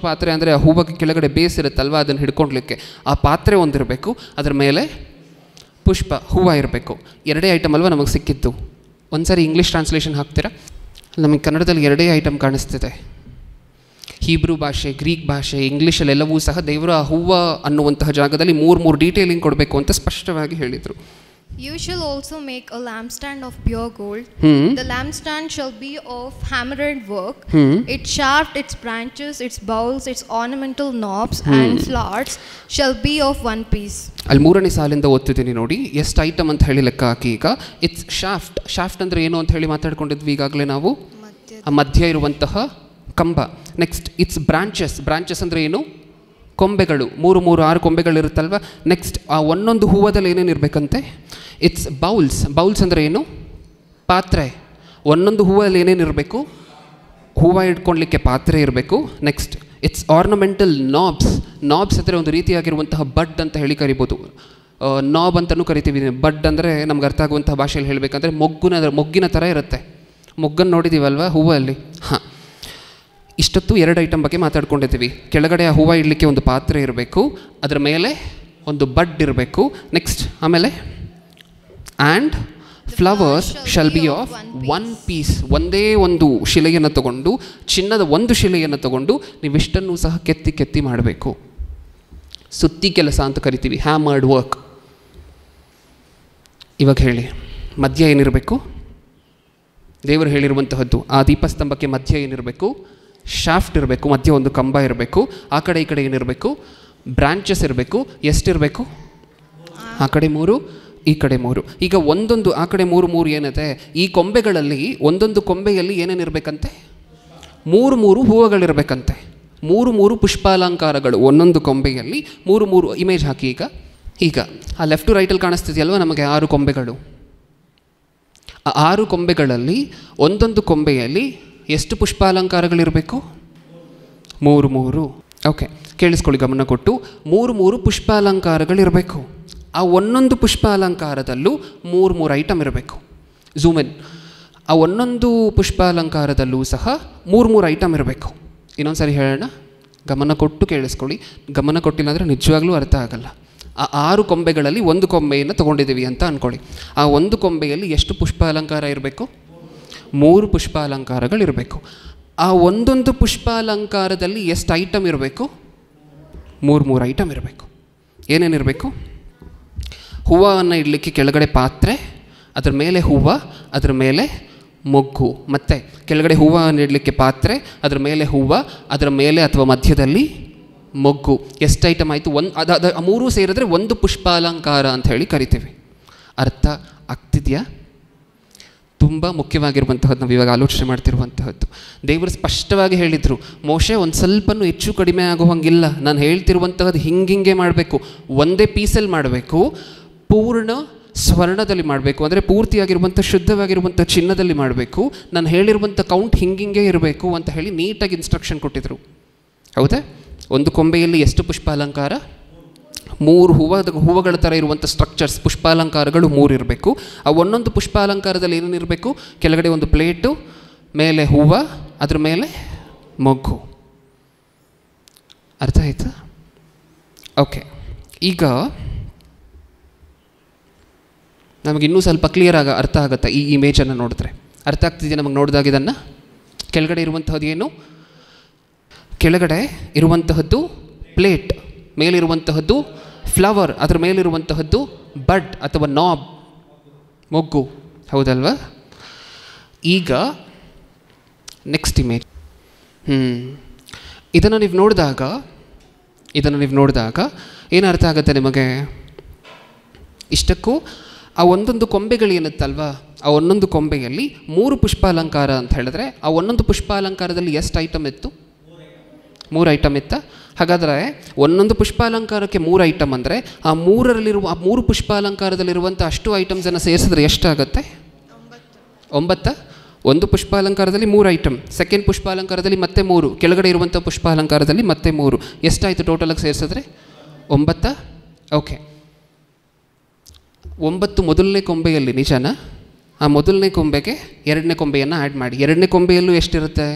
ಪಾತ್ರೆ ಅಂದರೆ ಆ ಹೂವಿಗೆ ಕೆಳಗಡೆ ಬೇಸ್ ಇರುತ್ತಲ್ವ, ಅದನ್ನು ಹಿಡ್ಕೊಳ್ಲಿಕ್ಕೆ ಆ ಪಾತ್ರೆ ಒಂದಿರಬೇಕು. ಅದರ ಮೇಲೆ ಹೂವು ಇರಬೇಕು. 2 ಐಟಮ್ ಅಲ್ವ ನಮಗೆ ಸಿಕ್ಕಿತ್ತು. ಒಂದು ಸಾರಿ ಇಂಗ್ಲೀಷ್ ಟ್ರಾನ್ಸ್ಲೇಷನ್ ಹಾಕ್ತೀರಾ? ನಮಗೆ ಕನ್ನಡದಲ್ಲಿ 2 ಐಟಮ್ ಕಾಣಿಸ್ತಿದೆ. ಹೀಬ್ರೂ ಭಾಷೆ, ಗ್ರೀಕ್ ಭಾಷೆ, ಇಂಗ್ಲೀಷಲ್ಲೆಲ್ಲವೂ ಸಹ ದೇವರು ಆ ಹೂವು ಅನ್ನುವಂತಹ ಜಾಗದಲ್ಲಿ 3 ಡೀಟೇಲಿಂಗ್ ಕೊಡಬೇಕು ಅಂತ ಸ್ಪಷ್ಟವಾಗಿ ಹೇಳಿದರು. You shall also make a lampstand of pure gold. The lampstand shall be of hammered work. Its shaft, its branches, its bowls, its ornamental knobs and flowers shall be of one piece. ಅಲ್ಲಿ 3ನೇ ಸಾಲಿಂದ ಓದ್ತಿದ್ದೀನಿ ನೋಡಿ, ಎಷ್ಟು ಐಟಮ್ ಅಂತ ಹೇಳಿ ಲೆಕ್ಕ ಹಾಕಿ. ಈಗ ಇಟ್ಸ್ ಶಾಫ್ಟ್. ಶಾಫ್ಟ್ ಅಂದರೆ ಏನು ಅಂತ ಹೇಳಿ ಮಾತಾಡ್ಕೊಂಡಿದ್ವಿ ಈಗಾಗಲೇ ನಾವು. ಮಧ್ಯ ಇರುವಂತಹ ಕಂಬ. Next it's branches. ಬ್ರಾಂಚಸ್ ಅಂದರೆ ಏನು? ಕೊಂಬೆಗಳು. 3 ಕೊಂಬೆಗಳಿರುತ್ತಲ್ವ. ನೆಕ್ಸ್ಟ್ ಆ ಒಂದೊಂದು ಹೂವದಲ್ಲಿ ಏನೇನು ಇರಬೇಕಂತೆ? It's bowls. ಬೌಲ್ಸ್ ಅಂದರೆ ಏನು? ಪಾತ್ರೆ. ಒಂದೊಂದು ಹೂವಲ್ಲಿ ಏನೇನು ಇರಬೇಕು? ಹೂವು ಇಟ್ಕೊಳ್ಲಿಕ್ಕೆ ಪಾತ್ರೆ ಇರಬೇಕು. Next it's ornamental knobs. Knobs ಅಂದರೆ ಒಂದು ರೀತಿಯಾಗಿರುವಂತಹ ಬಡ್ ಅಂತ ಹೇಳಿ ಕರಿಬೋದು. ನಾಬ್ ಅಂತಲೂ ಕರಿತೀವಿ. ಬಡ್ ಅಂದರೆ ನಮ್ಗೆ ಅರ್ಥ ಆಗುವಂತಹ ಭಾಷೆಯಲ್ಲಿ ಹೇಳಬೇಕಂದ್ರೆ ಮೊಗ್ಗಿನ ಥರ ಇರುತ್ತೆ. ಮೊಗ್ಗನ್ನು ನೋಡಿದ್ದೀವಲ್ವ ಹೂವಲ್ಲಿ. ಹಾಂ, ಇಷ್ಟೊತ್ತು 2 ಐಟಮ್ ಬಗ್ಗೆ ಮಾತಾಡ್ಕೊಂಡಿದ್ದೀವಿ. ಕೆಳಗಡೆ ಆ ಹೂವು ಇಡಲಿಕ್ಕೆ ಒಂದು ಪಾತ್ರೆ ಇರಬೇಕು, ಅದರ ಮೇಲೆ ಒಂದು ಬಡ್ ಇರಬೇಕು. ನೆಕ್ಸ್ಟ್ ಆಮೇಲೆ and flowers shall be of one piece. ಒಂದೇ ಒಂದು ಶಿಲೆಯನ್ನು ತಗೊಂಡು, ಚಿನ್ನದ ಒಂದು ಶಿಲೆಯನ್ನು ತಗೊಂಡು ನೀವಿಷ್ಟನ್ನು ಸಹ ಕೆತ್ತಿ ಮಾಡಬೇಕು. ಸುತ್ತಿ ಕೆಲಸ ಅಂತ ಕರಿತೀವಿ, ಹ್ಯಾಮರ್ಡ್ ವರ್ಕ್. ಇವಾಗ ಹೇಳಿ, ಮಧ್ಯ ಏನಿರಬೇಕು? ದೇವರು ಹೇಳಿರುವಂತಹದ್ದು ಆ ದೀಪಸ್ತಂಭಕ್ಕೆ ಮಧ್ಯ ಏನಿರಬೇಕು? ಶಾಫ್ಟ್ ಇರಬೇಕು. ಮಧ್ಯ ಒಂದು ಕಂಬ ಇರಬೇಕು. ಆ ಕಡೆ ಈ ಕಡೆ ಏನಿರಬೇಕು? ಬ್ರಾಂಚಸ್ ಇರಬೇಕು. ಎಷ್ಟಿರಬೇಕು? ಆ ಕಡೆ 3, ಈ ಕಡೆ 3. ಈಗ ಒಂದೊಂದು ಆ ಕಡೆ 3 ಏನಿದೆ, ಈ ಕೊಂಬೆಗಳಲ್ಲಿ ಒಂದೊಂದು ಕೊಂಬೆಯಲ್ಲಿ ಏನೇನಿರಬೇಕಂತೆ? 3 ಹೂವುಗಳಿರಬೇಕಂತೆ. 3 ಪುಷ್ಪಾಲಂಕಾರಗಳು ಒಂದೊಂದು ಕೊಂಬೆಯಲ್ಲಿ. 3 ಇಮೇಜ್ ಹಾಕಿ. ಈಗ ಆ ಲೆಫ್ಟ್ ಟು ರೈಟಲ್ಲಿ ಕಾಣಿಸ್ತಿದೆಯಲ್ವ ನಮಗೆ 6 ಕೊಂಬೆಗಳು. ಆ 6 ಕೊಂಬೆಗಳಲ್ಲಿ ಒಂದೊಂದು ಕೊಂಬೆಯಲ್ಲಿ ಎಷ್ಟು ಪುಷ್ಪಾಲಂಕಾರಗಳಿರಬೇಕು? 3. ಓಕೆ, ಕೇಳಿಸ್ಕೊಳ್ಳಿ ಗಮನ ಕೊಟ್ಟು. 3 ಪುಷ್ಪಾಲಂಕಾರಗಳಿರಬೇಕು. ಆ ಒಂದೊಂದು ಪುಷ್ಪಾಲಂಕಾರದಲ್ಲೂ 3 ಐಟಮ್ ಇರಬೇಕು. ಝೂಮಿನ್. ಆ ಒಂದೊಂದು ಪುಷ್ಪಾಲಂಕಾರದಲ್ಲೂ ಸಹ 3 ಐಟಮ್ ಇರಬೇಕು. ಇನ್ನೊಂದು ಸಾರಿ ಹೇಳೋಣ, ಗಮನ ಕೊಟ್ಟು ಕೇಳಿಸ್ಕೊಳ್ಳಿ. ಗಮನ ಕೊಟ್ಟಿಲ್ಲ ಅಂದರೆ ನಿಜವಾಗ್ಲೂ ಅರ್ಥ ಆಗಲ್ಲ. ಆ 6 ಕೊಂಬೆಗಳಲ್ಲಿ ಒಂದು ಕೊಂಬೆಯನ್ನು ತೊಗೊಂಡಿದ್ದೀವಿ ಅಂತ ಅಂದ್ಕೊಳ್ಳಿ. ಆ ಒಂದು ಕೊಂಬೆಯಲ್ಲಿ ಎಷ್ಟು ಪುಷ್ಪಾಲಂಕಾರ ಇರಬೇಕು? 3 ಪುಷ್ಪಾಲಂಕಾರಗಳಿರಬೇಕು. ಆ ಒಂದೊಂದು ಪುಷ್ಪಾಲಂಕಾರದಲ್ಲಿ ಎಷ್ಟು ಐಟಮ್ ಇರಬೇಕು? 3 ಐಟಮ್ ಇರಬೇಕು. ಏನೇನಿರಬೇಕು? ಹೂವನ್ನು ಇಡಲಿಕ್ಕೆ ಕೆಳಗಡೆ ಪಾತ್ರೆ, ಅದರ ಮೇಲೆ ಹೂವು, ಅದರ ಮೇಲೆ ಮೊಗ್ಗು. ಮತ್ತು ಕೆಳಗಡೆ ಹೂವನ್ನು ಇಡಲಿಕ್ಕೆ ಪಾತ್ರೆ, ಅದರ ಮೇಲೆ ಹೂವು, ಅದರ ಮೇಲೆ ಅಥವಾ ಮಧ್ಯದಲ್ಲಿ ಮೊಗ್ಗು. ಎಷ್ಟು ಐಟಮ್ ಆಯಿತು? ಅದು 3 ಸೇರಿದ್ರೆ ಒಂದು ಪುಷ್ಪಾಲಂಕಾರ ಅಂತ ಹೇಳಿ ಕರಿತೀವಿ. ಅರ್ಥ ಆಗ್ತಿದೆಯಾ? ತುಂಬ ಮುಖ್ಯವಾಗಿರುವಂತಹದ್ದು ನಾವು ಇವಾಗ ಆಲೋಚನೆ ಮಾಡ್ತಿರುವಂತಹದ್ದು. ದೇವರು ಸ್ಪಷ್ಟವಾಗಿ ಹೇಳಿದರು, ಮೋಶೆ ಒಂದು ಸ್ವಲ್ಪನೂ ಹೆಚ್ಚು ಕಡಿಮೆ ಆಗುವಂಗಿಲ್ಲ, ನಾನು ಹೇಳ್ತಿರುವಂತಹದ್ದು ಹಿಂಗೆ ಮಾಡಬೇಕು, ಒಂದೇ ಪೀಸಲ್ಲಿ ಮಾಡಬೇಕು, ಪೂರ್ಣ ಸ್ವರ್ಣದಲ್ಲಿ ಮಾಡಬೇಕು, ಅಂದರೆ ಪೂರ್ತಿಯಾಗಿರುವಂಥ ಶುದ್ಧವಾಗಿರುವಂಥ ಚಿನ್ನದಲ್ಲಿ ಮಾಡಬೇಕು, ನಾನು ಹೇಳಿರುವಂಥ ಕೌಂಟ್ ಹಿಂಗೆ ಇರಬೇಕು ಅಂತ ಹೇಳಿ ನೀಟಾಗಿ ಇನ್ಸ್ಟ್ರಕ್ಷನ್ ಕೊಟ್ಟಿದ್ರು. ಹೌದಾ? ಒಂದು ಕೊಂಬೆಯಲ್ಲಿ ಎಷ್ಟು ಪುಷ್ಪಾಲಂಕಾರ? 3 ಹೂವುಗಳ ಥರ ಇರುವಂಥ ಸ್ಟ್ರಕ್ಚರ್ಸ್, ಪುಷ್ಪಾಲಂಕಾರಗಳು 3 ಇರಬೇಕು. ಆ ಒಂದೊಂದು ಪುಷ್ಪಾಲಂಕಾರದಲ್ಲಿ ಏನೇನಿರಬೇಕು? ಕೆಳಗಡೆ ಒಂದು ಪ್ಲೇಟು, ಮೇಲೆ ಹೂವು, ಅದ್ರ ಮೇಲೆ ಮೊಗ್ಗು. ಅರ್ಥ ಆಯ್ತಾ? ಓಕೆ, ಈಗ ನಮಗಿನ್ನೂ ಸ್ವಲ್ಪ ಕ್ಲಿಯರಾಗಿ ಅರ್ಥ ಆಗುತ್ತೆ ಈ ಇಮೇಜನ್ನು ನೋಡಿದ್ರೆ. ಅರ್ಥ ಆಗ್ತಿದೆಯಾ ನಮಗೆ ನೋಡಿದಾಗ? ಇದನ್ನು ಕೆಳಗಡೆ ಇರುವಂತಹದ್ದು ಏನು? ಕೆಳಗಡೆ ಇರುವಂತಹದ್ದು ಪ್ಲೇಟ್, ಮೇಲಿರುವಂತಹದ್ದು ಫ್ಲವರ್, ಅದರ ಮೇಲಿರುವಂತಹದ್ದು ಬಡ್ ಅಥವಾ ನಾಬ್, ಮೊಗ್ಗು. ಹೌದಲ್ವಾ? ಈಗ ನೆಕ್ಸ್ಟ್ ಇಮೇಜ್. ಇದನ್ನು ನೀವು ನೋಡಿದಾಗ ಏನು ಅರ್ಥ ಆಗುತ್ತೆ ನಿಮಗೆ? ಇಷ್ಟಕ್ಕೂ ಆ ಒಂದೊಂದು ಕೊಂಬೆಗಳು ಏನುತ್ತಲ್ವ, ಆ ಒಂದೊಂದು ಕೊಂಬೆಯಲ್ಲಿ 3 ಪುಷ್ಪಾಲಂಕಾರ ಅಂತ ಹೇಳಿದ್ರೆ, ಆ ಒಂದೊಂದು ಪುಷ್ಪಾಲಂಕಾರದಲ್ಲಿ ಎಷ್ಟು ಐಟಮ್ ಇತ್ತು? 3 ಐಟಮ್ ಇತ್ತ? ಹಾಗಾದರೆ ಒಂದೊಂದು ಪುಷ್ಪಾಲಂಕಾರಕ್ಕೆ 3 ಐಟಮ್ ಅಂದರೆ ಆ 3 ಪುಷ್ಪಾಲಂಕಾರದಲ್ಲಿರುವಂಥ ಅಷ್ಟು ಐಟಮ್ಸನ್ನು ಸೇರಿಸಿದ್ರೆ ಎಷ್ಟಾಗುತ್ತೆ? 9. ಒಂದು ಪುಷ್ಪಾಲಂಕಾರದಲ್ಲಿ 3 ಐಟಮ್, ಸೆಕೆಂಡ್ ಪುಷ್ಪಾಲಂಕಾರದಲ್ಲಿ ಮತ್ತೆ 3, ಕೆಳಗಡೆ ಇರುವಂಥ ಪುಷ್ಪಾಲಂಕಾರದಲ್ಲಿ ಮತ್ತೆ 3. ಎಷ್ಟಾಯಿತು ಟೋಟಲಾಗಿ ಸೇರಿಸಿದ್ರೆ? 9. ಓಕೆ, 9 ಮೊದಲನೇ ಕೊಂಬೆಯಲ್ಲಿ ನಿಜನಾ? ಆ ಮೊದಲನೇ ಕೊಂಬೆಗೆ 2ನೇ ಕೊಂಬೆಯನ್ನು ಆ್ಯಡ್ ಮಾಡಿ. 2ನೇ ಕೊಂಬೆಯಲ್ಲೂ ಎಷ್ಟಿರುತ್ತೆ?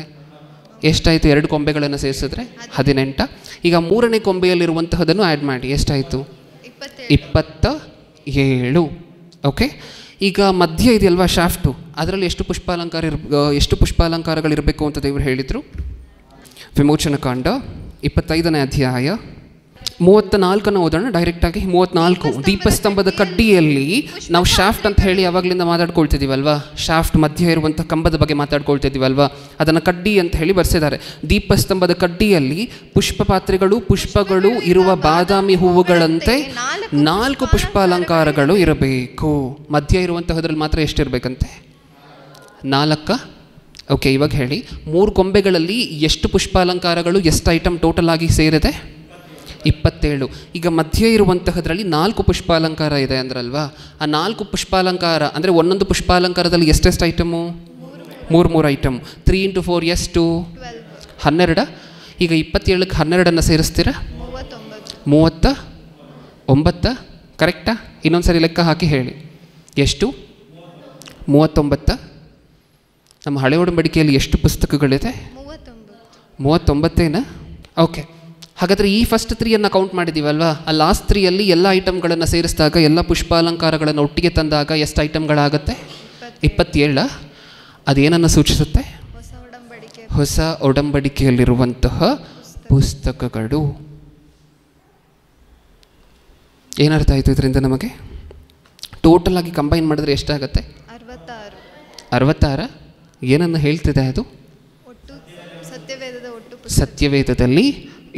ಎಷ್ಟಾಯಿತು? 2 ಕೊಂಬೆಗಳನ್ನು ಸೇರಿಸಿದ್ರೆ 18. ಈಗ 3ನೇ ಕೊಂಬೆಯಲ್ಲಿರುವಂತಹದನ್ನು ಆ್ಯಡ್ ಮಾಡಿ. ಎಷ್ಟಾಯಿತು? 27. ಓಕೆ, ಈಗ ಮಧ್ಯ ಇದೆಯಲ್ವಾ ಶಾಫ್ಟು, ಅದರಲ್ಲಿ ಎಷ್ಟು ಪುಷ್ಪಾಲಂಕಾರಗಳಿರಬೇಕು ಅಂತ ದೇವರು ಹೇಳಿದರು? ವಿಮೋಚನ ಕಾಂಡ 25ನೇ ಅಧ್ಯಾಯ 34 ಓದೋಣ ಡೈರೆಕ್ಟಾಗಿ. 34 ದೀಪಸ್ತಂಭದ ಕಡ್ಡಿಯಲ್ಲಿ ನಾವು ಶಾಫ್ಟ್ ಅಂತ ಹೇಳಿ ಯಾವಾಗಲಿಂದ ಮಾತಾಡ್ಕೊಳ್ತಿದ್ದೀವಲ್ವಾ, ಶಾಫ್ಟ್ ಮಧ್ಯೆ ಇರುವಂಥ ಕಂಬದ ಬಗ್ಗೆ ಮಾತಾಡ್ಕೊಳ್ತಿದ್ದೀವಲ್ವಾ, ಅದನ್ನು ಕಡ್ಡಿ ಅಂತ ಹೇಳಿ ಬರ್ಸಿದ್ದಾರೆ. ದೀಪಸ್ತಂಭದ ಕಡ್ಡಿಯಲ್ಲಿ ಪುಷ್ಪ ಪಾತ್ರೆಗಳು, ಪುಷ್ಪಗಳು ಇರುವ ಬಾದಾಮಿ ಹೂವುಗಳಂತೆ 4 ಪುಷ್ಪಾಲಂಕಾರಗಳು ಇರಬೇಕು. ಮಧ್ಯ ಇರುವಂತಹದ್ರಲ್ಲಿ ಮಾತ್ರ ಎಷ್ಟಿರಬೇಕಂತೆ? 4. ಓಕೆ, ಇವಾಗ ಹೇಳಿ, 3 ಗೊಂಬೆಗಳಲ್ಲಿ ಎಷ್ಟು ಪುಷ್ಪಾಲಂಕಾರಗಳು, ಎಷ್ಟು ಐಟಮ್ ಟೋಟಲ್ ಆಗಿ ಸೇರಿದೆ? 27. ಈಗ ಮಧ್ಯೆ ಇರುವಂತಹದ್ರಲ್ಲಿ 4 ಪುಷ್ಪಾಲಂಕಾರ ಇದೆ ಅಂದ್ರಲ್ವಾ, ಆ 4 ಪುಷ್ಪಾಲಂಕಾರ ಅಂದರೆ ಒಂದೊಂದು ಪುಷ್ಪಾಲಂಕಾರದಲ್ಲಿ ಎಷ್ಟೆಷ್ಟು ಐಟಮು? 3 ಐಟಮ್. 3 × 4 ಎಷ್ಟು? 12. ಈಗ 27ಕ್ಕೆ 12 ಸೇರಿಸ್ತೀರಾ? 39. ಕರೆಕ್ಟಾ? ಇನ್ನೊಂದು ಸರಿ ಲೆಕ್ಕ ಹಾಕಿ ಹೇಳಿ, ಎಷ್ಟು? 39. ನಮ್ಮ ಹಳೆ ಒಡಂಬಡಿಕೆಯಲ್ಲಿ ಎಷ್ಟು ಪುಸ್ತಕಗಳಿದೆ? 39. ಓಕೆ, ಹಾಗಾದರೆ ಈ ಫಸ್ಟ್ 3 ಕೌಂಟ್ ಮಾಡಿದ್ದೀವಲ್ವಾ, ಆ ಲಾಸ್ಟ್ 3 ಎಲ್ಲ ಐಟಮ್ಗಳನ್ನು ಸೇರಿಸಿದಾಗ, ಎಲ್ಲ ಪುಷ್ಪಾಲಂಕಾರಗಳನ್ನು ಒಟ್ಟಿಗೆ ತಂದಾಗ ಎಷ್ಟು ಐಟಮ್ಗಳಾಗುತ್ತೆ? 27. ಅದೇನನ್ನು ಸೂಚಿಸುತ್ತೆ? ಹೊಸ ಒಡಂಬಡಿಕೆಯಲ್ಲಿರುವಂತಹ ಪುಸ್ತಕಗಳು. ಏನರ್ಥ ಆಯಿತು ಇದರಿಂದ ನಮಗೆ? ಟೋಟಲ್ ಆಗಿ ಕಂಬೈನ್ ಮಾಡಿದ್ರೆ ಎಷ್ಟಾಗುತ್ತೆ? 66. ಏನನ್ನು ಹೇಳ್ತಿದೆ ಅದು? ಸತ್ಯವೇದದಲ್ಲಿ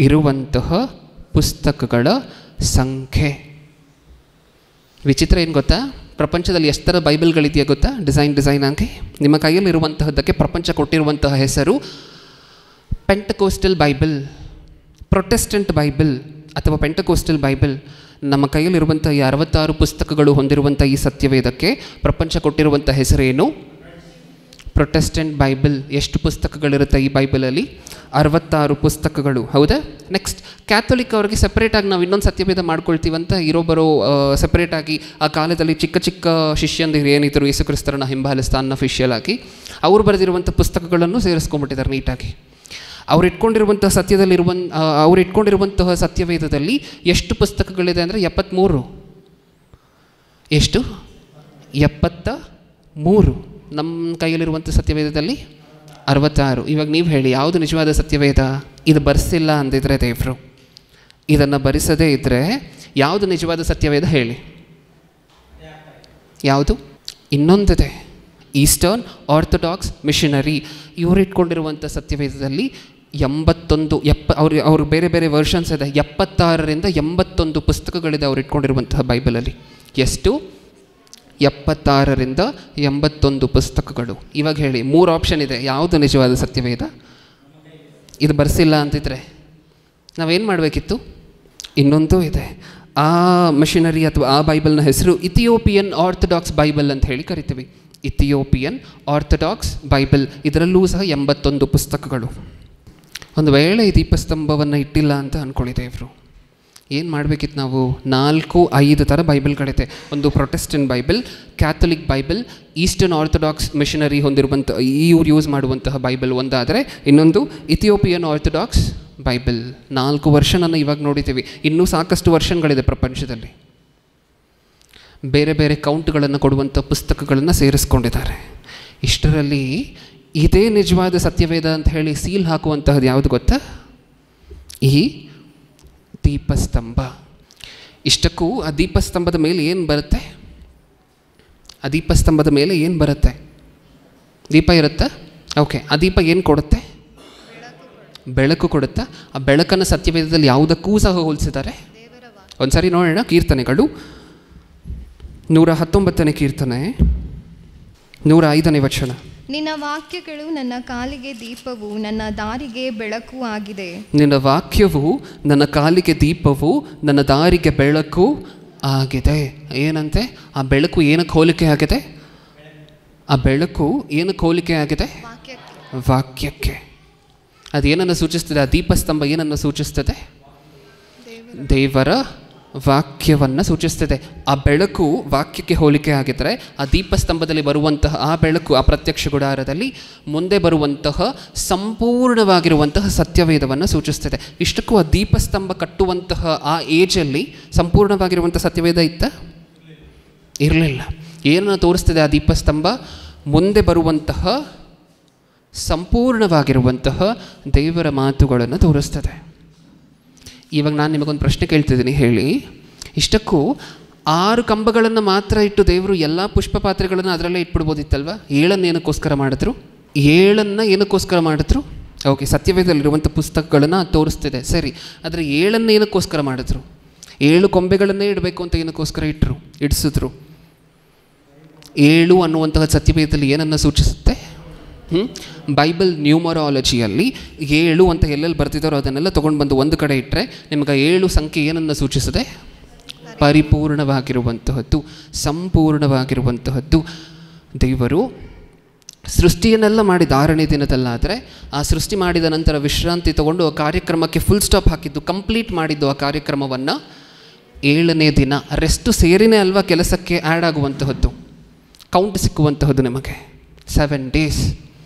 ಇರುವಂತಹ ಪುಸ್ತಕಗಳ ಸಂಖ್ಯೆ. ವಿಚಿತ್ರ ಏನು ಗೊತ್ತಾ, ಪ್ರಪಂಚದಲ್ಲಿ ಎಷ್ಟು ಥರ ಬೈಬಲ್ಗಳಿದೆಯಾ ಗೊತ್ತಾ? ಡಿಸೈನ್ ಆಗಿ ನಿಮ್ಮ ಕೈಯಲ್ಲಿ ಇರುವಂತಹದ್ದಕ್ಕೆ ಪ್ರಪಂಚ ಕೊಟ್ಟಿರುವಂತಹ ಹೆಸರು ಪೆಂಟಕೋಸ್ಟಲ್ ಬೈಬಲ್, ಪ್ರೊಟೆಸ್ಟೆಂಟ್ ಬೈಬಲ್ ಅಥವಾ ಪೆಂಟಕೋಸ್ಟಲ್ ಬೈಬಲ್. ನಮ್ಮ ಕೈಯಲ್ಲಿರುವಂಥ ಈ 66 ಪುಸ್ತಕಗಳು ಹೊಂದಿರುವಂಥ ಈ ಸತ್ಯವೇದಕ್ಕೆ ಪ್ರಪಂಚ ಕೊಟ್ಟಿರುವಂಥ ಹೆಸರೇನು? Protestant Bible. ಎಷ್ಟು ಪುಸ್ತಕಗಳಿರುತ್ತೆ ಈ ಬೈಬಲಲ್ಲಿ? 66 ಪುಸ್ತಕಗಳು. ಹೌದಾ? ನೆಕ್ಸ್ಟ್, ಕ್ಯಾಥೋಲಿಕ್ ಅವರಿಗೆ ಸಪ್ರೇಟಾಗಿ ನಾವು ಇನ್ನೊಂದು ಸತ್ಯವೇದ ಮಾಡ್ಕೊಳ್ತೀವಂತ ಇರೋಬರೋ ಸಪ್ರೇಟಾಗಿ ಆ ಕಾಲದಲ್ಲಿ ಚಿಕ್ಕ ಚಿಕ್ಕ ಶಿಷ್ಯಂದಿರು ಏನಿದ್ರು ಯೇಸು ಕ್ರಿಸ್ತರನ್ನ ಹಿಂಬಾಲಿಸ್ತಾ ಅನ್ಅಫಿಷಿಯಲ್ ಆಗಿ ಅವರು ಬರೆದಿರುವಂಥ ಪುಸ್ತಕಗಳನ್ನು ಸೇರಿಸ್ಕೊಂಡ್ಬಿಟ್ಟಿದ್ದಾರೆ ನೀಟಾಗಿ. ಅವ್ರು ಇಟ್ಕೊಂಡಿರುವಂತಹ ಸತ್ಯವೇದದಲ್ಲಿ ಎಷ್ಟು ಪುಸ್ತಕಗಳಿದೆ ಅಂದರೆ 73. ಎಷ್ಟು? 73. ನಮ್ಮ ಕೈಯಲ್ಲಿರುವಂಥ ಸತ್ಯವೇದದಲ್ಲಿ 66. ಇವಾಗ ನೀವು ಹೇಳಿ, ಯಾವುದು ನಿಜವಾದ ಸತ್ಯವೇದ? ಇದು ಬರೆಸಿಲ್ಲ ಅಂದಿದ್ರೆ ದೇವರು, ಇದನ್ನು ಬರೆಸದೇ ಇದ್ದರೆ ಯಾವುದು ನಿಜವಾದ ಸತ್ಯವೇದ ಹೇಳಿ? ಯಾವುದು? ಇನ್ನೊಂದಿದೆ, ಈಸ್ಟರ್ನ್ ಆರ್ಥೋಡಾಕ್ಸ್ ಮಿಷನರಿ. ಇವರು ಇಟ್ಕೊಂಡಿರುವಂಥ ಸತ್ಯವೇದದಲ್ಲಿ 81 ಅವ್ರ ಬೇರೆ ಬೇರೆ ವರ್ಷನ್ಸ್ ಇದೆ. 76ರಿಂದ 81 ಪುಸ್ತಕಗಳಿದೆ ಅವ್ರು ಇಟ್ಕೊಂಡಿರುವಂತಹ ಬೈಬಲಲ್ಲಿ. ಎಷ್ಟು? 76ರಿಂದ 81 ಪುಸ್ತಕಗಳು. ಇವಾಗ ಹೇಳಿ, 3 ಆಪ್ಷನ್ ಇದೆ, ಯಾವುದು ನಿಜವಾದ ಸತ್ಯವೇದ? ಇದು ಬರೆಸಿಲ್ಲ ಅಂತಿದ್ರೆ ನಾವೇನು ಮಾಡಬೇಕಿತ್ತು? ಇನ್ನೊಂದು ಇದೆ, ಆ ಮಿಷನರಿ ಅಥವಾ ಆ ಬೈಬಲ್ನ ಹೆಸರು ಇಥಿಯೋಪಿಯನ್ ಆರ್ಥೋಡಾಕ್ಸ್ ಬೈಬಲ್ ಅಂತ ಹೇಳಿ ಕರಿತೀವಿ. Ethiopian orthodox Bible. ಇದರಲ್ಲೂ ಸಹ 81 ಪುಸ್ತಕಗಳು. ಒಂದು ವೇಳೆ ಈ ದೀಪಸ್ತಂಭವನ್ನು ಇಟ್ಟಿಲ್ಲ ಅಂತ ಅಂದ್ಕೊಂಡಿದ್ದೆ ಇವರು, ಏನು ಮಾಡಬೇಕಿತ್ತು ನಾವು? 4-5 ಥರ ಬೈಬಲ್ಗಳಿದೆ. ಒಂದು Protestant Bible, Catholic Bible, Eastern Orthodox missionary ಹೊಂದಿರುವಂಥ ಇವ್ರು ಯೂಸ್ ಮಾಡುವಂತಹ ಬೈಬಲ್ ಒಂದಾದರೆ, ಇನ್ನೊಂದು ಇಥಿಯೋಪಿಯನ್ ಆರ್ಥೋಡಾಕ್ಸ್ ಬೈಬಲ್. 4 ವರ್ಷನನ್ನು ಇವಾಗ ನೋಡಿದ್ದೀವಿ. ಇನ್ನೂ ಸಾಕಷ್ಟು ವರ್ಷಗಳಿದೆ ಪ್ರಪಂಚದಲ್ಲಿ. ಬೇರೆ ಬೇರೆ ಕೌಂಟ್ಗಳನ್ನು ಕೊಡುವಂಥ ಪುಸ್ತಕಗಳನ್ನು ಸೇರಿಸ್ಕೊಂಡಿದ್ದಾರೆ. ಇಷ್ಟರಲ್ಲಿ ಇದೇ ನಿಜವಾದ ಸತ್ಯವೇದ ಅಂತ ಹೇಳಿ ಸೀಲ್ ಹಾಕುವಂತಹದ್ದು ಯಾವುದು ಗೊತ್ತಾ? ಈ ದೀಪಸ್ತಂಭ. ಇಷ್ಟಕ್ಕೂ ಆ ದೀಪಸ್ತಂಭದ ಮೇಲೆ ಏನು ಬರುತ್ತೆ? ಆ ದೀಪಸ್ತಂಭದ ಮೇಲೆ ಏನು ಬರುತ್ತೆ? ದೀಪ ಇರುತ್ತಾ? ಓಕೆ, ಆ ದೀಪ ಏನು ಕೊಡುತ್ತೆ? ಬೆಳಕು ಕೊಡುತ್ತಾ? ಆ ಬೆಳಕನ್ನು ಸತ್ಯವೇದದಲ್ಲಿ ಯಾವುದಕ್ಕೂ ಸಹ ಹೋಲಿಸಿದ್ದಾರೆ. ಒಂದು ಸಾರಿ ನೋಡೋಣ. ಕೀರ್ತನೆಗಳು 119ನೇ ಕೀರ್ತನೆ 105ನೇ ವಚನ. ನಿನ್ನ ವಾಕ್ಯಗಳು ನನ್ನ ಕಾಲಿಗೆ ದೀಪವು ನನ್ನ ದಾರಿಗೆ ಬೆಳಕು ಆಗಿದೆ. ನಿನ್ನ ವಾಕ್ಯವು ನನ್ನ ಕಾಲಿಗೆ ದೀಪವು ನನ್ನ ದಾರಿಗೆ ಬೆಳಕು ಆಗಿದೆ. ಏನಂತೆ? ಆ ಬೆಳಕು ಏನಕ್ಕೆ ಹೋಲಿಕೆ ಆಗಿದೆ? ಆ ಬೆಳಕು ಏನಕ್ಕೆ ಹೋಲಿಕೆ ಆಗಿದೆ? ವಾಕ್ಯಕ್ಕೆ. ಅದೇನನ್ನು ಸೂಚಿಸ್ತದೆ? ಆ ದೀಪಸ್ತಂಭ ಏನನ್ನು ಸೂಚಿಸ್ತದೆ? ದೇವರ ವಾಕ್ಯವನ್ನು ಸೂಚಿಸ್ತದೆ. ಆ ಬೆಳಕು ವಾಕ್ಯಕ್ಕೆ ಹೋಲಿಕೆ ಆಗಿದ್ದರೆ, ಆ ದೀಪಸ್ತಂಭದಲ್ಲಿ ಬರುವಂತಹ ಆ ಬೆಳಕು, ಆ ಪ್ರತ್ಯಕ್ಷ ಗುಡಾರದಲ್ಲಿ ಮುಂದೆ ಬರುವಂತಹ ಸಂಪೂರ್ಣವಾಗಿರುವಂತಹ ಸತ್ಯವೇದವನ್ನು ಸೂಚಿಸ್ತದೆ. ಇಷ್ಟಕ್ಕೂ ಆ ದೀಪಸ್ತಂಭ ಕಟ್ಟುವಂತಹ ಆ ಏಜಲ್ಲಿ ಸಂಪೂರ್ಣವಾಗಿರುವಂಥ ಸತ್ಯವೇದ ಇತ್ತ? ಇರಲಿಲ್ಲ. ಏನನ್ನು ತೋರಿಸ್ತದೆ ಆ ದೀಪಸ್ತಂಭ? ಮುಂದೆ ಬರುವಂತಹ ಸಂಪೂರ್ಣವಾಗಿರುವಂತಹ ದೇವರ ಮಾತುಗಳನ್ನು ತೋರಿಸ್ತದೆ. ಇವಾಗ ನಾನು ನಿಮಗೊಂದು ಪ್ರಶ್ನೆ ಕೇಳ್ತಿದ್ದೀನಿ, ಹೇಳಿ. ಇಷ್ಟಕ್ಕೂ 6 ಕಂಬಗಳನ್ನು ಮಾತ್ರ ಇಟ್ಟು ದೇವರು ಎಲ್ಲ ಪುಷ್ಪ ಪಾತ್ರೆಗಳನ್ನು ಅದರಲ್ಲೇ ಇಟ್ಬಿಡ್ಬೋದಿತ್ತಲ್ವ? 7 ಏನಕ್ಕೋಸ್ಕರ ಮಾಡಿದ್ರು? 7 ಏನಕ್ಕೋಸ್ಕರ ಮಾಡಿದ್ರು? ಓಕೆ, ಸತ್ಯವೇದಲ್ಲಿರುವಂಥ ಪುಸ್ತಕಗಳನ್ನು ತೋರಿಸ್ತಿದೆ, ಸರಿ. ಆದರೆ 7 ಏನಕ್ಕೋಸ್ಕರ ಮಾಡಿದ್ರು? 7 ಕೊಂಬೆಗಳನ್ನೇ ಇಡಬೇಕು ಅಂತ ಏನಕ್ಕೋಸ್ಕರ ಇಡಿಸಿದ್ರು? 7 ಅನ್ನುವಂತಹ ಸತ್ಯವೇದದಲ್ಲಿ ಏನನ್ನು ಸೂಚಿಸುತ್ತೆ? ಬೈಬಲ್ ನ್ಯೂಮರಾಲಜಿಯಲ್ಲಿ 7 ಅಂತ ಎಲ್ಲೆಲ್ಲಿ ಬರ್ತಿದ್ದಾರೋ ಅದನ್ನೆಲ್ಲ ತೊಗೊಂಡು ಬಂದು ಒಂದು ಕಡೆ ಇಟ್ಟರೆ ನಿಮಗೆ 7 ಸಂಖ್ಯೆ ಏನನ್ನು ಸೂಚಿಸಿದೆ? ಪರಿಪೂರ್ಣವಾಗಿರುವಂತಹದ್ದು, ಸಂಪೂರ್ಣವಾಗಿರುವಂತಹದ್ದು. ದೇವರು ಸೃಷ್ಟಿಯನ್ನೆಲ್ಲ ಮಾಡಿದ 6ನೇ ದಿನದಲ್ಲಾದರೆ ಆ ಸೃಷ್ಟಿ ಮಾಡಿದ ನಂತರ ವಿಶ್ರಾಂತಿ ತಗೊಂಡು ಆ ಕಾರ್ಯಕ್ರಮಕ್ಕೆ ಫುಲ್ ಸ್ಟಾಪ್ ಹಾಕಿದ್ದು, ಕಂಪ್ಲೀಟ್ ಮಾಡಿದ್ದು ಆ ಕಾರ್ಯಕ್ರಮವನ್ನು 7ನೇ ದಿನ. ರೆಸ್ಟು ಸೇರಿನೇ ಅಲ್ವಾ ಕೆಲಸಕ್ಕೆ ಆ್ಯಡ್ ಆಗುವಂತಹದ್ದು, ಕೌಂಟ್ ಸಿಕ್ಕುವಂತಹದ್ದು ನಿಮಗೆ. 7 ಡೇಸ್.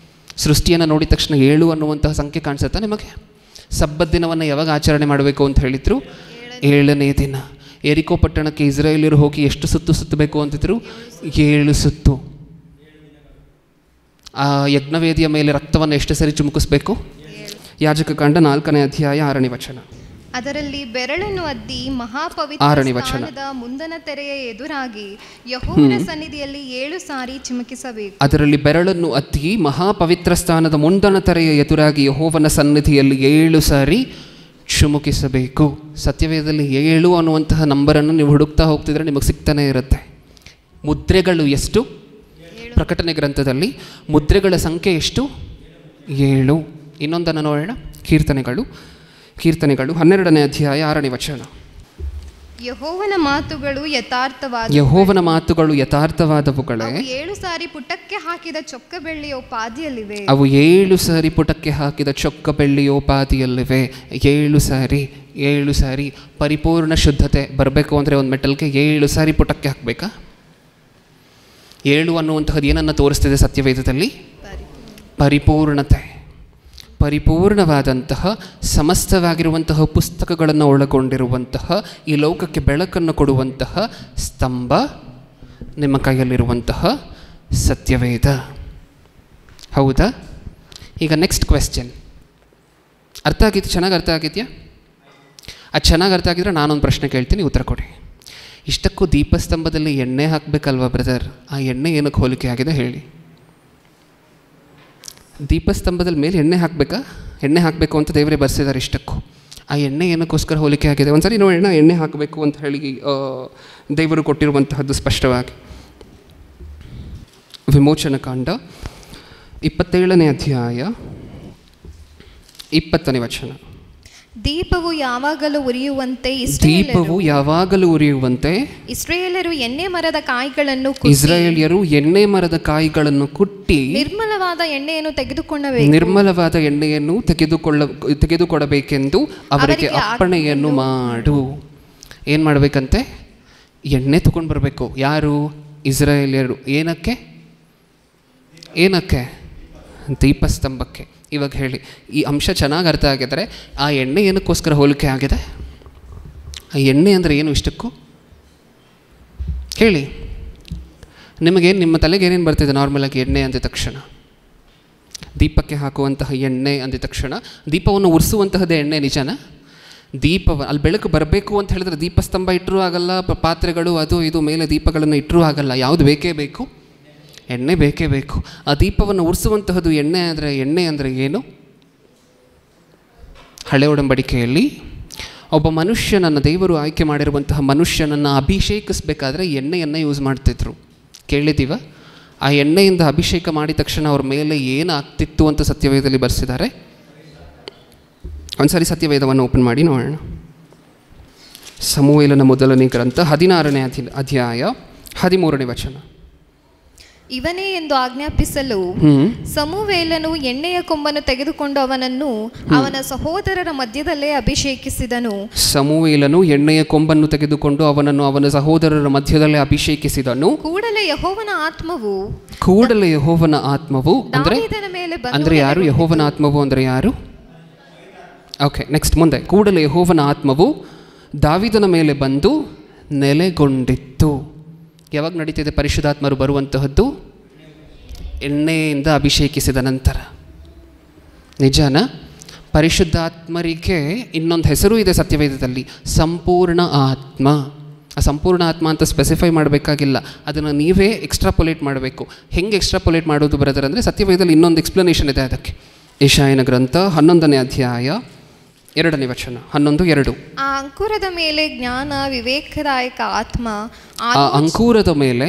ಸೃಷ್ಟಿಯನ್ನು ನೋಡಿದ ತಕ್ಷಣ 7 ಅನ್ನುವಂತಹ ಸಂಖ್ಯೆ ಕಾಣಿಸುತ್ತಾ ನಿಮಗೆ? ಸಬ್ಬತ್ ದಿನವನ್ನು ಯಾವಾಗ ಆಚರಣೆ ಮಾಡಬೇಕು ಅಂತ ಹೇಳಿದರು? 7ನೇ ದಿನ. ಎರಿಕೋ ಪಟ್ಟಣಕ್ಕೆ ಇಸ್ರಾಯೇಲ್ಯರು ಹೋಗಿ ಎಷ್ಟು ಸುತ್ತು ಸುತ್ತಬೇಕು ಅಂತಿದ್ರು? 7 ಸುತ್ತು. ಆ ಯಜ್ಞವೇದಿಯ ಮೇಲೆ ರಕ್ತವನ್ನು ಎಷ್ಟು ಸರಿ ಚುಮುಕಿಸ್ಬೇಕು? ಯಾಜಕಕಾಂಡ 4ನೇ ಅಧ್ಯಾಯ 6ನೇ ವಚನ. ಅದರಲ್ಲಿ ಬೆರಳನ್ನು ಅದ್ದಿ ಮಹಾಪವಿತ್ರ ಸ್ಥಾನದ ಮುಂದಣ ತೆರೆಯ ಎದುರಾಗಿ ಯೆಹೋವನ ಸನ್ನಿಧಿಯಲ್ಲಿ 7 ಸಾರಿ ಚಿಮುಕಿಸಬೇಕು. ಅದರಲ್ಲಿ ಬೆರಳನ್ನು ಅದ್ದಿ ಮಹಾಪವಿತ್ರ ಸ್ಥಾನದ ಮುಂದಣ ತೆರೆಯ ಎದುರಾಗಿ ಯೆಹೋವನ ಸನ್ನಿಧಿಯಲ್ಲಿ 7 ಸಾರಿ ಚುಮುಕಿಸಬೇಕು. ಸತ್ಯವೇದದಲ್ಲಿ 7 ಅನ್ನುವಂತಹ ನಂಬರನ್ನು ನೀವು ಹುಡುಕ್ತಾ ಹೋಗ್ತಿದ್ರೆ ನಿಮಗೆ ಸಿಗ್ತಾನೆ ಇರುತ್ತೆ. ಮುದ್ರೆಗಳು ಎಷ್ಟು? ಪ್ರಕಟಣೆ ಗ್ರಂಥದಲ್ಲಿ ಮುದ್ರೆಗಳ ಸಂಖ್ಯೆ ಎಷ್ಟು? 7. ಇನ್ನೊಂದನ್ನು ನೋಡೋಣ. ಕೀರ್ತನೆಗಳು 12ನೇ ಅಧ್ಯಾಯ 6ನೇ ವಚನ. ಯೆಹೋವನ ಮಾತುಗಳು ಯಥಾರ್ಥವಾದವುಗಳೇ, 7 ಸಾರಿ ಪುಟಕ್ಕೆ ಹಾಕಿದ ಚೊಕ್ಕ ಬೆಳ್ಳಿಯೋಪಾದಿಯಲ್ಲಿವೆ. ಅವು 7 ಸಾರಿ ಪುಟಕ್ಕೆ ಹಾಕಿದ ಚೊಕ್ಕ ಬೆಳ್ಳಿಯೋಪಾದಿಯಲ್ಲಿವೆ. 7 ಸಾರಿ ಪರಿಪೂರ್ಣ ಶುದ್ಧತೆ ಬರಬೇಕು ಅಂದರೆ ಒಂದು ಮೆಟಲ್ಗೆ 7 ಸಾರಿ ಪುಟಕ್ಕೆ ಹಾಕಬೇಕಾ? 7 ಅನ್ನುವಂತಹದ್ದು ಏನನ್ನು ತೋರಿಸ್ತಿದೆ ಸತ್ಯವೇದದಲ್ಲಿ? ಪರಿಪೂರ್ಣತೆ. ಪರಿಪೂರ್ಣವಾದಂತಹ ಸಮಸ್ತವಾಗಿರುವಂತಹ ಪುಸ್ತಕಗಳನ್ನು ಒಳಗೊಂಡಿರುವಂತಹ ಈ ಲೋಕಕ್ಕೆ ಬೆಳಕನ್ನು ಕೊಡುವಂತಹ ಸ್ತಂಭ ನಿಮ್ಮ ಕೈಯಲ್ಲಿರುವಂತಹ ಸತ್ಯವೇದ. ಹೌದಾ? ಈಗ ನೆಕ್ಸ್ಟ್ ಕ್ವೆಶ್ಚನ್. ಅರ್ಥ ಆಗಿತ್ತು? ಚೆನ್ನಾಗಿ ಅರ್ಥ ಆಗಿದೆಯಾ? ಅದು ಚೆನ್ನಾಗಿ ಅರ್ಥ ಆಗಿದ್ರೆ ನಾನೊಂದು ಪ್ರಶ್ನೆ ಕೇಳ್ತೀನಿ, ಉತ್ತರ ಕೊಡಿ. ಇಷ್ಟಕ್ಕೂ ದೀಪಸ್ತಂಭದಲ್ಲಿ ಎಣ್ಣೆ ಹಾಕಬೇಕಲ್ವ ಬ್ರದರ್? ಆ ಎಣ್ಣೆ ಏನಕ್ಕೆ ಹೋಲಿಕೆ ಆಗಿದೆ ಹೇಳಿ? ದೀಪಸ್ತಂಭದಲ್ಲಿ ಮೇಲೆ ಎಣ್ಣೆ ಹಾಕಬೇಕಾ? ಎಣ್ಣೆ ಹಾಕಬೇಕು ಅಂತ ದೇವರೇ ಬರ್ಸಿದ್ದಾರೆ. ಇಷ್ಟಕ್ಕೂ ಆ ಎಣ್ಣೆ ಏನಕ್ಕೋಸ್ಕರ ಹೋಲಿಕೆ ಆಗಿದೆ? ಒಂದ್ಸರಿ ನೋಡೋಣ. ಎಣ್ಣೆ ಹಾಕಬೇಕು ಅಂತ ಹೇಳಿ ದೇವರು ಕೊಟ್ಟಿರುವಂತಹದ್ದು ಸ್ಪಷ್ಟವಾಗಿ. ವಿಮೋಚನಕಾಂಡ 27ನೇ ಅಧ್ಯಾಯ 20ನೇ ವಚನ. ದೀಪವು ಯಾವಾಗಲೂ ಉರಿಯುವಂತೆ ಇಸ್ರಾಯೇಲ್ಯರು ಎಣ್ಣೆ ಮರದ ಕಾಯಿಗಳನ್ನು ಕುಟ್ಟಿ ನಿರ್ಮಲವಾದ ಎಣ್ಣೆಯನ್ನು ತೆಗೆದುಕೊಳ್ಳಬೇಕೆಂದು ಅವರಿಗೆ ಅಪ್ಪಣೆಯನ್ನು ಮಾಡು. ಏನು ಮಾಡಬೇಕಂತೆ? ಎಣ್ಣೆ ತಗೊಂಡು ಬರಬೇಕು. ಯಾರು? ಇಸ್ರಾಯೇಲ್ಯರು. ಏನಕ್ಕೆ? ದೀಪಸ್ತಂಭಕ್ಕೆ. ಇವಾಗ ಹೇಳಿ, ಈ ಅಂಶ ಚೆನ್ನಾಗಿ ಅರ್ಥ ಆಗಿದ್ರೆ ಆ ಎಣ್ಣೆ ಏನಕ್ಕೋಸ್ಕರ ಹೋಲಿಕೆ ಆಗಿದೆ? ಆ ಎಣ್ಣೆ ಅಂದರೆ ಏನು ಇಷ್ಟಕ್ಕೂ ಹೇಳಿ? ನಿಮಗೇನು, ನಿಮ್ಮ ತಲೆಗೆ ಏನೇನು ಬರ್ತಿದೆ ನಾರ್ಮಲಾಗಿ ಎಣ್ಣೆ ಅಂದ ತಕ್ಷಣ? ದೀಪಕ್ಕೆ ಹಾಕುವಂತಹ ಎಣ್ಣೆ ಅಂದ ತಕ್ಷಣ ದೀಪವನ್ನು ಉರಿಸುವಂತಹದ್ದೇ ಎಣ್ಣೆ, ನಿಜನಾ? ಅಲ್ಲಿ ಬೆಳಕು ಬರಬೇಕು ಅಂತ ಹೇಳಿದ್ರೆ ದೀಪಸ್ತಂಭ ಇಟ್ಟರೂ ಆಗಲ್ಲ, ಪಾತ್ರೆಗಳು ಅದು ಇದು ಮೇಲೆ ದೀಪಗಳನ್ನು ಇಟ್ಟರೂ ಆಗಲ್ಲ. ಯಾವುದು ಬೇಕೇ ಬೇಕು? ಎಣ್ಣೆ ಬೇಕೇ ಬೇಕು. ಆ ದೀಪವನ್ನು ಉರಿಸುವಂತಹದ್ದು ಎಣ್ಣೆ ಅಂದರೆ ಏನು? ಹಳೆ ಒಡಂಬಡಿಕೆಯಲ್ಲಿ ಒಬ್ಬ ಮನುಷ್ಯನನ್ನು, ದೇವರು ಆಯ್ಕೆ ಮಾಡಿರುವಂತಹ ಮನುಷ್ಯನನ್ನು ಅಭಿಷೇಕಿಸಬೇಕಾದ್ರೆ ಎಣ್ಣೆಯನ್ನು ಯೂಸ್ ಮಾಡ್ತಿದ್ರು. ಕೇಳಿದ್ದೀವ? ಆ ಎಣ್ಣೆಯಿಂದ ಅಭಿಷೇಕ ಮಾಡಿದ ತಕ್ಷಣ ಅವ್ರ ಮೇಲೆ ಏನು ಆಗ್ತಿತ್ತು ಅಂತ ಸತ್ಯವೇದದಲ್ಲಿ ಬರೆಸಿದ್ದಾರೆ. ಒಂದ್ಸರಿ ಸತ್ಯವೇದವನ್ನು ಓಪನ್ ಮಾಡಿ ನೋಡೋಣ. ಸಮುವೇಲನ ಮೊದಲನೇ ಗ್ರಂಥ 16ನೇ ಅಧ್ಯಾಯ 13ನೇ ವಚನ. ಇವನೇ ಎಂದು ಆಜ್ಞಾಪಿಸಲು ಸಮುವೇಲನು ಎಣ್ಣೆಯ ಕೊಂಬನ್ನು ತೆಗೆದುಕೊಂಡು ಅವನನ್ನು ಅವನ ಸಹೋದರರ ಮಧ್ಯದಲ್ಲೇ ಅಭಿಷೇಕಿಸಿದನು. ಸಮುವೇಲನು ಎಣ್ಣೆಯ ಕೊಂಬನ್ನು ತೆಗೆದುಕೊಂಡು ಅವನನ್ನು ಅವನ ಸಹೋದರರ ಮಧ್ಯದಲ್ಲೇ ಅಭಿಷೇಕಿಸಿದನು. ಕೂಡಲೇ ಯೆಹೋವನ ಆತ್ಮವು ಅಂದ್ರೆ ಯಾರು? ಯೆಹೋವನ ಆತ್ಮವು ಅಂದ್ರೆ ಯಾರು? ಓಕೆ, ನೆಕ್ಸ್ಟ್ ಮುಂದೆ. ಕೂಡಲೇ ಯೆಹೋವನ ಆತ್ಮವು ದಾವೀದನ ಮೇಲೆ ಬಂದು ನೆಲೆಗೊಂಡಿತ್ತು. ಯಾವಾಗ ನಡೀತಿದೆ ಪರಿಶುದ್ಧಾತ್ಮರು ಬರುವಂತಹದ್ದು? ಎಣ್ಣೆಯಿಂದ ಅಭಿಷೇಕಿಸಿದ ನಂತರ. ನಿಜಾನ? ಪರಿಶುದ್ಧಾತ್ಮರಿಗೆ ಇನ್ನೊಂದು ಹೆಸರು ಇದೆ ಸತ್ಯವೇದದಲ್ಲಿ, ಸಂಪೂರ್ಣ ಆತ್ಮ. ಆ ಸಂಪೂರ್ಣ ಆತ್ಮ ಅಂತ ಸ್ಪೆಸಿಫೈ ಮಾಡಬೇಕಾಗಿಲ್ಲ, ಅದನ್ನು ನೀವೇ ಎಕ್ಸ್ಟ್ರಾಪೊಲೇಟ್ ಮಾಡಬೇಕು. ಹೆಂಗೆ ಎಕ್ಸ್ಟ್ರಾಪೊಲೇಟ್ ಮಾಡೋದು ಬ್ರದರ್ ಅಂದರೆ, ಸತ್ಯವೇದದಲ್ಲಿ ಇನ್ನೊಂದು ಎಕ್ಸ್ಪ್ಲನೇಷನ್ ಇದೆ ಅದಕ್ಕೆ. ಯೆಶಾಯನ ಗ್ರಂಥ 11ನೇ ಅಧ್ಯಾಯ 2ನೇ ವಚನ, 11:2. ಆ ಅಂಕುರದ ಮೇಲೆ ಜ್ಞಾನ ವಿವೇಕದಾಯಕ ಆತ್ಮ, ಆ ಅಂಕುರದ ಮೇಲೆ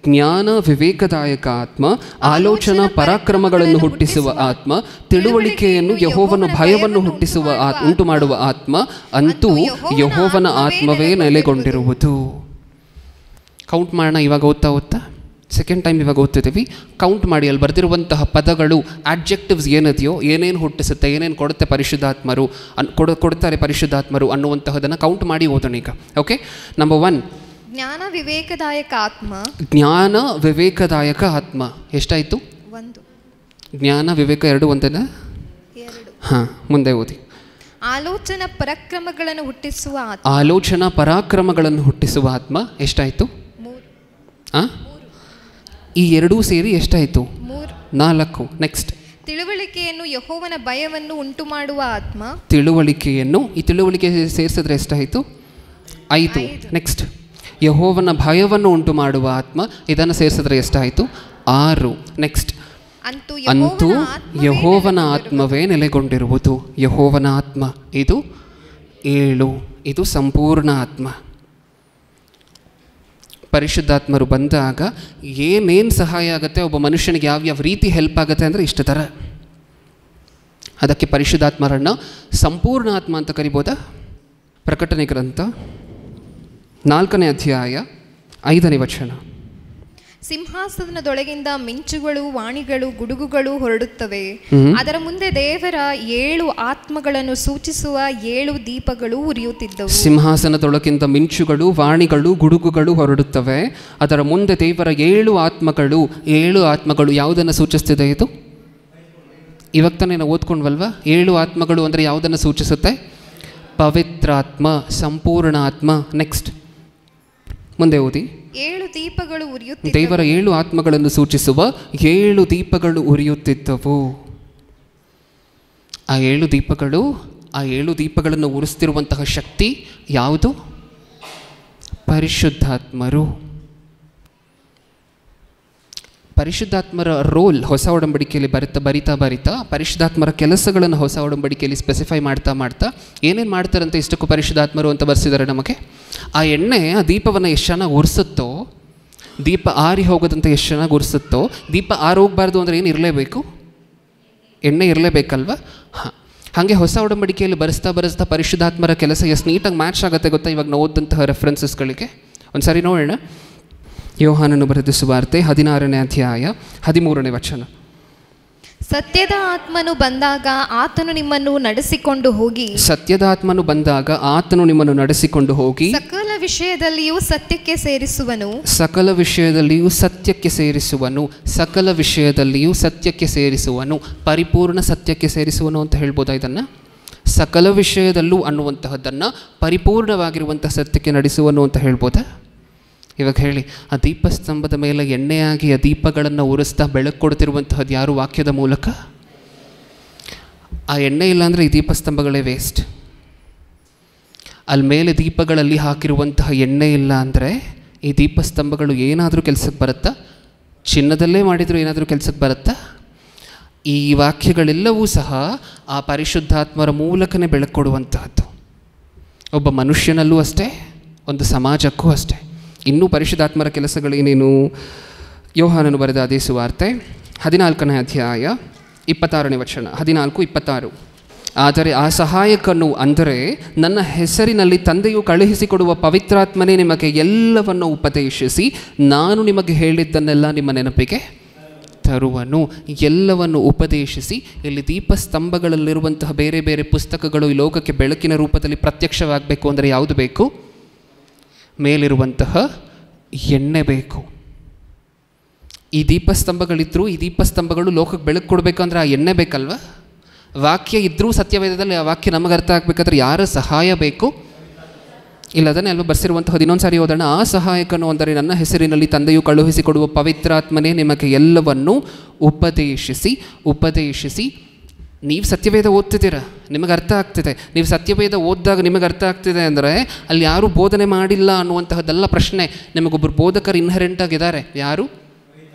ಜ್ಞಾನ ವಿವೇಕದಾಯಕ ಆತ್ಮ, ಆಲೋಚನಾ ಪರಾಕ್ರಮಗಳನ್ನು ಹುಟ್ಟಿಸುವ ಆತ್ಮ, ತಿಳುವಳಿಕೆಯನ್ನು ಯೆಹೋವನ ಭಯವನ್ನು ಹುಟ್ಟಿಸುವ ಉಂಟು ಮಾಡುವ ಆತ್ಮ, ಅಂತೂ ಯೆಹೋವನ ಆತ್ಮವೇ ನೆಲೆಗೊಂಡಿರುವುದು. ಕೌಂಟ್ ಮಾಡೋಣ. ಇವಾಗ ಓದ್ತಾ ಸೆಕೆಂಡ್ ಟೈಮ್ ಇವಾಗ ಓದ್ತಿದ್ದೀವಿ. ಕೌಂಟ್ ಮಾಡಿ, ಅಲ್ಲಿ ಬರೆದಿರುವಂತಹ ಪದಗಳು, ಆಡ್ಜೆಕ್ಟಿವ್ಸ್ ಏನಿದೆಯೋ, ಏನೇನು ಹುಟ್ಟಿಸುತ್ತೆ, ಏನೇನು ಕೊಡುತ್ತೆ ಪರಿಶುದ್ಧಾತ್ಮರು ಕೊಡ್ತಾರೆ ಪರಿಶುದ್ಧಾತ್ಮರು ಅನ್ನುವಂತಹದನ್ನು ಕೌಂಟ್ ಮಾಡಿ ಓದೋಣ ಈಗ. ಓಕೆ, ನಂಬರ್ 1, ಜ್ಞಾನ ವಿವೇಕದಾಯಕ ಆತ್ಮ. ಜ್ಞಾನ ವಿವೇಕದಾಯಕ ಆತ್ಮ ಎಷ್ಟಾಯಿತು? 1. ಜ್ಞಾನ ವಿವೇಕ 2 ಒಂದೇನಾ? 2. ಹಾಂ, ಮುಂದೆ ಓದಿ. ಆಲೋಚನಾ ಪರಾಕ್ರಮಗಳನ್ನು ಹುಟ್ಟಿಸುವ ಆತ್ಮ. ಆಲೋಚನಾ ಪರಾಕ್ರಮಗಳನ್ನು ಹುಟ್ಟಿಸುವ ಆತ್ಮ ಎಷ್ಟಾಯಿತು? 3. ಹಾಂ, ಈ ಎರಡೂ ಸೇರಿ ಎಷ್ಟಾಯಿತು? 3. 4. ನೆಕ್ಸ್ಟ್, ತಿಳುವಳಿಕೆಯನ್ನು ಯೆಹೋವನ ಭಯವನ್ನು ಉಂಟು ಮಾಡುವ ಆತ್ಮ. ತಿಳುವಳಿಕೆಯನ್ನು, ಈ ತಿಳುವಳಿಕೆ ಸೇರಿಸಿದ್ರೆ ಎಷ್ಟಾಯಿತು? 5. ನೆಕ್ಸ್ಟ್, ಯೆಹೋವನ ಭಯವನ್ನು ಉಂಟು ಮಾಡುವ ಆತ್ಮ, ಇದನ್ನು ಸೇರಿಸಿದ್ರೆ ಎಷ್ಟಾಯಿತು? 6. ನೆಕ್ಸ್ಟ್, ಅಂತೂ ಯೆಹೋವನ ಆತ್ಮವೇ ನೆಲೆಗೊಂಡಿರುವುದು. ಯೆಹೋವನ ಆತ್ಮ, ಇದು 7. ಇದು ಸಂಪೂರ್ಣ ಆತ್ಮ. ಪರಿಶುದ್ಧಾತ್ಮರು ಬಂದಾಗ ಏನೇನು ಸಹಾಯ ಆಗುತ್ತೆ, ಒಬ್ಬ ಮನುಷ್ಯನಿಗೆ ಯಾವ್ಯಾವ ರೀತಿ ಹೆಲ್ಪ್ ಆಗುತ್ತೆ ಅಂದರೆ ಇಷ್ಟು ಥರ. ಅದಕ್ಕೆ ಪರಿಶುದ್ಧಾತ್ಮರನ್ನು ಸಂಪೂರ್ಣ ಆತ್ಮ ಅಂತ ಕರಿಬೋದಾ? ಪ್ರಕಟಣೆ ಗ್ರಂಥ 4ನೇ ಅಧ್ಯಾಯ 5ನೇ ವಚನ. ಸಿಂಹಾಸನದೊಳಗಿಂದ ಮಿಂಚುಗಳು, ವಾಣಿಗಳು, ಗುಡುಗುಗಳು ಹೊರಡುತ್ತವೆ. ಅದರ ಮುಂದೆ ದೇವರ 7 ಆತ್ಮಗಳನ್ನು ಸೂಚಿಸುವ 7 ದೀಪಗಳು ಉರಿಯುತ್ತಿದ್ದವು. ಸಿಂಹಾಸನದೊಳಗಿಂದ ಮಿಂಚುಗಳು, ವಾಣಿಗಳು, ಗುಡುಗುಗಳು ಹೊರಡುತ್ತವೆ. ಅದರ ಮುಂದೆ ದೇವರ 7 ಆತ್ಮಗಳು ಯಾವುದನ್ನು ಸೂಚಿಸ್ತಿದೆ? ಇದು ಇವಾಗ ತಾನೇ ನಾವು ಓದ್ಕೊಂಡ್ವಲ್ವಾ? 7 ಆತ್ಮಗಳು ಅಂದರೆ ಯಾವುದನ್ನು ಸೂಚಿಸುತ್ತೆ? ಪವಿತ್ರಾತ್ಮ, ಸಂಪೂರ್ಣ ಆತ್ಮ. ನೆಕ್ಸ್ಟ್, ಮುಂದೆ ಓದಿ. 7 ದೀಪಗಳು ಉರಿಯುತ್ತಿದ್ದವು. ದೇವರ 7 ಆತ್ಮಗಳನ್ನು ಸೂಚಿಸುವ 7 ದೀಪಗಳು ಉರಿಯುತ್ತಿದ್ದವು. ಆ 7 ದೀಪಗಳನ್ನು ಉರಿಸ್ತಿರುವಂತಹ ಶಕ್ತಿ ಯಾವುದು? ಪರಿಶುದ್ಧಾತ್ಮರು. ಪರಿಶುದ್ಧಾತ್ಮರ ರೋಲ್ ಹೊಸ ಒಡಂಬಡಿಕೆಯಲ್ಲಿ ಬರಿತಾ ಪರಿಶುದ್ಧಾತ್ಮರ ಕೆಲಸಗಳನ್ನು ಹೊಸ ಒಡಂಬಡಿಕೆಯಲ್ಲಿ ಸ್ಪೆಸಿಫೈ ಮಾಡ್ತಾ ಏನೇನು ಮಾಡ್ತಾರಂತೆ ಇಷ್ಟಕ್ಕೂ ಪರಿಶುದ್ಧಾತ್ಮರು ಅಂತ ಬರ್ಸಿದ್ದಾರೆ ನಮಗೆ. ಆ ಎಣ್ಣೆ, ಆ ದೀಪವನ್ನು ಎಷ್ಟು ಚೆನ್ನಾಗಿ ಉರಿಸುತ್ತೋ, ದೀಪ ಆರಿ ಹೋಗೋದಂತ ಎಷ್ಟು ಚೆನ್ನಾಗಿ ಉರಿಸುತ್ತೋ. ದೀಪ ಆರಿ ಹೋಗಬಾರ್ದು ಅಂದರೆ ಏನು ಇರಲೇಬೇಕು? ಎಣ್ಣೆ ಇರಲೇಬೇಕಲ್ವ? ಹಾಂ, ಹಾಗೆ ಹೊಸ ಒಡಂಬಡಿಕೆಯಲ್ಲಿ ಬರೆಸ್ತಾ ಪರಿಶುದ್ಧಾತ್ಮರ ಕೆಲಸ ಎಷ್ಟು ನೀಟಾಗಿ ಮ್ಯಾಚ್ ಆಗುತ್ತೆ ಗೊತ್ತಾ ಇವಾಗ ನಾವು ಓದಂತಹ ರೆಫರೆನ್ಸಸ್ಗಳಿಗೆ. ಒಂದು ಸಾರಿ ನೋಡೋಣ. ಯೋಹಾನನು ಬರೆದ ಸುವಾರ್ತೆ 16ನೇ ಅಧ್ಯಾಯ 13ನೇ ವಚನ. ಸತ್ಯದ ಆತ್ಮನು ಬಂದಾಗ ಆತನು ನಿಮ್ಮನ್ನು ನಡೆಸಿಕೊಂಡು ಹೋಗಿ. ಸತ್ಯದ ಆತ್ಮನು ಬಂದಾಗ ಆತನು ನಿಮ್ಮನ್ನು ನಡೆಸಿಕೊಂಡು ಹೋಗಿ ಸಕಲ ವಿಷಯದಲ್ಲಿಯೂ ಸತ್ಯಕ್ಕೆ ಸೇರಿಸುವನು. ಸಕಲ ವಿಷಯದಲ್ಲಿಯೂ ಸತ್ಯಕ್ಕೆ ಸೇರಿಸುವನು. ಸಕಲ ವಿಷಯದಲ್ಲಿಯೂ ಸತ್ಯಕ್ಕೆ ಸೇರಿಸುವನು. ಪರಿಪೂರ್ಣ ಸತ್ಯಕ್ಕೆ ಸೇರಿಸುವನು ಅಂತ ಹೇಳ್ಬೋದಾ ಇದನ್ನು? ಸಕಲ ವಿಷಯದಲ್ಲೂ ಅನ್ನುವಂತಹದ್ದನ್ನು ಪರಿಪೂರ್ಣವಾಗಿರುವಂಥ ಸತ್ಯಕ್ಕೆ ನಡೆಸುವನು ಅಂತ ಹೇಳ್ಬೋದಾ? ಇವಾಗ ಹೇಳಿ, ಆ ದೀಪಸ್ತಂಭದ ಮೇಲೆ ಎಣ್ಣೆಯಾಗಿ ಆ ದೀಪಗಳನ್ನು ಉರಿಸ್ತಾ ಬೆಳಕು ಕೊಡ್ತಿರುವಂತಹದ್ದು ಯಾರು? ವಾಕ್ಯದ ಮೂಲಕ. ಆ ಎಣ್ಣೆ ಇಲ್ಲ ಅಂದರೆ ಈ ದೀಪಸ್ತಂಭಗಳೇ ವೇಸ್ಟ್. ಅಲ್ಲಿ ಮೇಲೆ ದೀಪಗಳಲ್ಲಿ ಹಾಕಿರುವಂತಹ ಎಣ್ಣೆ ಇಲ್ಲ ಅಂದರೆ ಈ ದೀಪಸ್ತಂಭಗಳು ಏನಾದರೂ ಕೆಲಸಕ್ಕೆ ಬರುತ್ತಾ? ಚಿನ್ನದಲ್ಲೇ ಮಾಡಿದರೂ ಏನಾದರೂ ಕೆಲಸಕ್ಕೆ ಬರುತ್ತಾ? ಈ ವಾಕ್ಯಗಳೆಲ್ಲವೂ ಸಹ ಆ ಪರಿಶುದ್ಧಾತ್ಮರ ಮೂಲಕನೇ ಬೆಳಕು ಕೊಡುವಂತಹದ್ದು. ಒಬ್ಬ ಮನುಷ್ಯನಲ್ಲೂ ಅಷ್ಟೇ, ಒಂದು ಸಮಾಜಕ್ಕೂ ಅಷ್ಟೇ. ಇನ್ನೂ ಪರಿಶುದ್ಧಾತ್ಮರ ಕೆಲಸಗಳೇನೇನು? ಯೋಹಾನನು ಬರೆದ ಅದೇ ಸುವಾರ್ತೆ 14ನೇ ಅಧ್ಯಾಯ 26ನೇ ವಚನ, 14-26. ಆದರೆ ಆ ಸಹಾಯಕನು, ಅಂದರೆ ನನ್ನ ಹೆಸರಿನಲ್ಲಿ ತಂದೆಯು ಕಳುಹಿಸಿಕೊಡುವ ಪವಿತ್ರಾತ್ಮನೇ ನಿಮಗೆ ಎಲ್ಲವನ್ನು ಉಪದೇಶಿಸಿ ನಾನು ನಿಮಗೆ ಹೇಳಿದ್ದನ್ನೆಲ್ಲ ನಿಮ್ಮ ನೆನಪಿಗೆ ತರುವನು. ಎಲ್ಲವನ್ನು ಉಪದೇಶಿಸಿ. ಇಲ್ಲಿ ದೀಪಸ್ತಂಭಗಳಲ್ಲಿರುವಂತಹ ಬೇರೆ ಬೇರೆ ಪುಸ್ತಕಗಳು ಈ ಲೋಕಕ್ಕೆ ಬೆಳಕಿನ ರೂಪದಲ್ಲಿ ಪ್ರತ್ಯಕ್ಷವಾಗಬೇಕು ಅಂದರೆ ಯಾವುದು ಬೇಕು? ಮೇಲಿರುವಂತಹ ಎಣ್ಣೆ ಬೇಕು. ಈ ದೀಪಸ್ತಂಭಗಳಿದ್ದರೂ ಈ ದೀಪಸ್ತಂಭಗಳು ಲೋಕಕ್ಕೆ ಬೆಳಕು ಕೊಡಬೇಕಂದ್ರೆ ಆ ಎಣ್ಣೆ ಬೇಕಲ್ವ? ವಾಕ್ಯ ಇದ್ದರೂ ಸತ್ಯವೇದದಲ್ಲಿ ಆ ವಾಕ್ಯ ನಮಗೆ ಅರ್ಥ ಆಗಬೇಕಾದ್ರೆ ಯಾರ ಸಹಾಯ ಬೇಕು? ಇಲ್ಲ, ಅದನ್ನೇ ಅಲ್ವ ಬರ್ಸಿರುವಂತಹ. ಇನ್ನೊಂದು ಸಾರಿ ಓದೋಣ. ಆ ಸಹಾಯಕನು, ಅಂದರೆ ನನ್ನ ಹೆಸರಿನಲ್ಲಿ ತಂದೆಯು ಕಳುಹಿಸಿಕೊಡುವ ಪವಿತ್ರಾತ್ಮನೇ ನಿಮಗೆ ಎಲ್ಲವನ್ನು ಉಪದೇಶಿಸಿ ನೀವು ಸತ್ಯವೇದ ಓದ್ತಿದ್ದೀರ, ನಿಮಗೆ ಅರ್ಥ ಆಗ್ತಿದೆ. ನೀವು ಸತ್ಯವೇದ ಓದಿದಾಗ ನಿಮಗೆ ಅರ್ಥ ಆಗ್ತಿದೆ ಅಂದರೆ ಅಲ್ಲಿ ಯಾರೂ ಬೋಧನೆ ಮಾಡಿಲ್ಲ ಅನ್ನುವಂತಹದ್ದೆಲ್ಲ ಪ್ರಶ್ನೆ. ನಿಮಗೊಬ್ಬರು ಬೋಧಕರು ಇನ್ಹರೆಂಟಾಗಿದ್ದಾರೆ. ಯಾರು?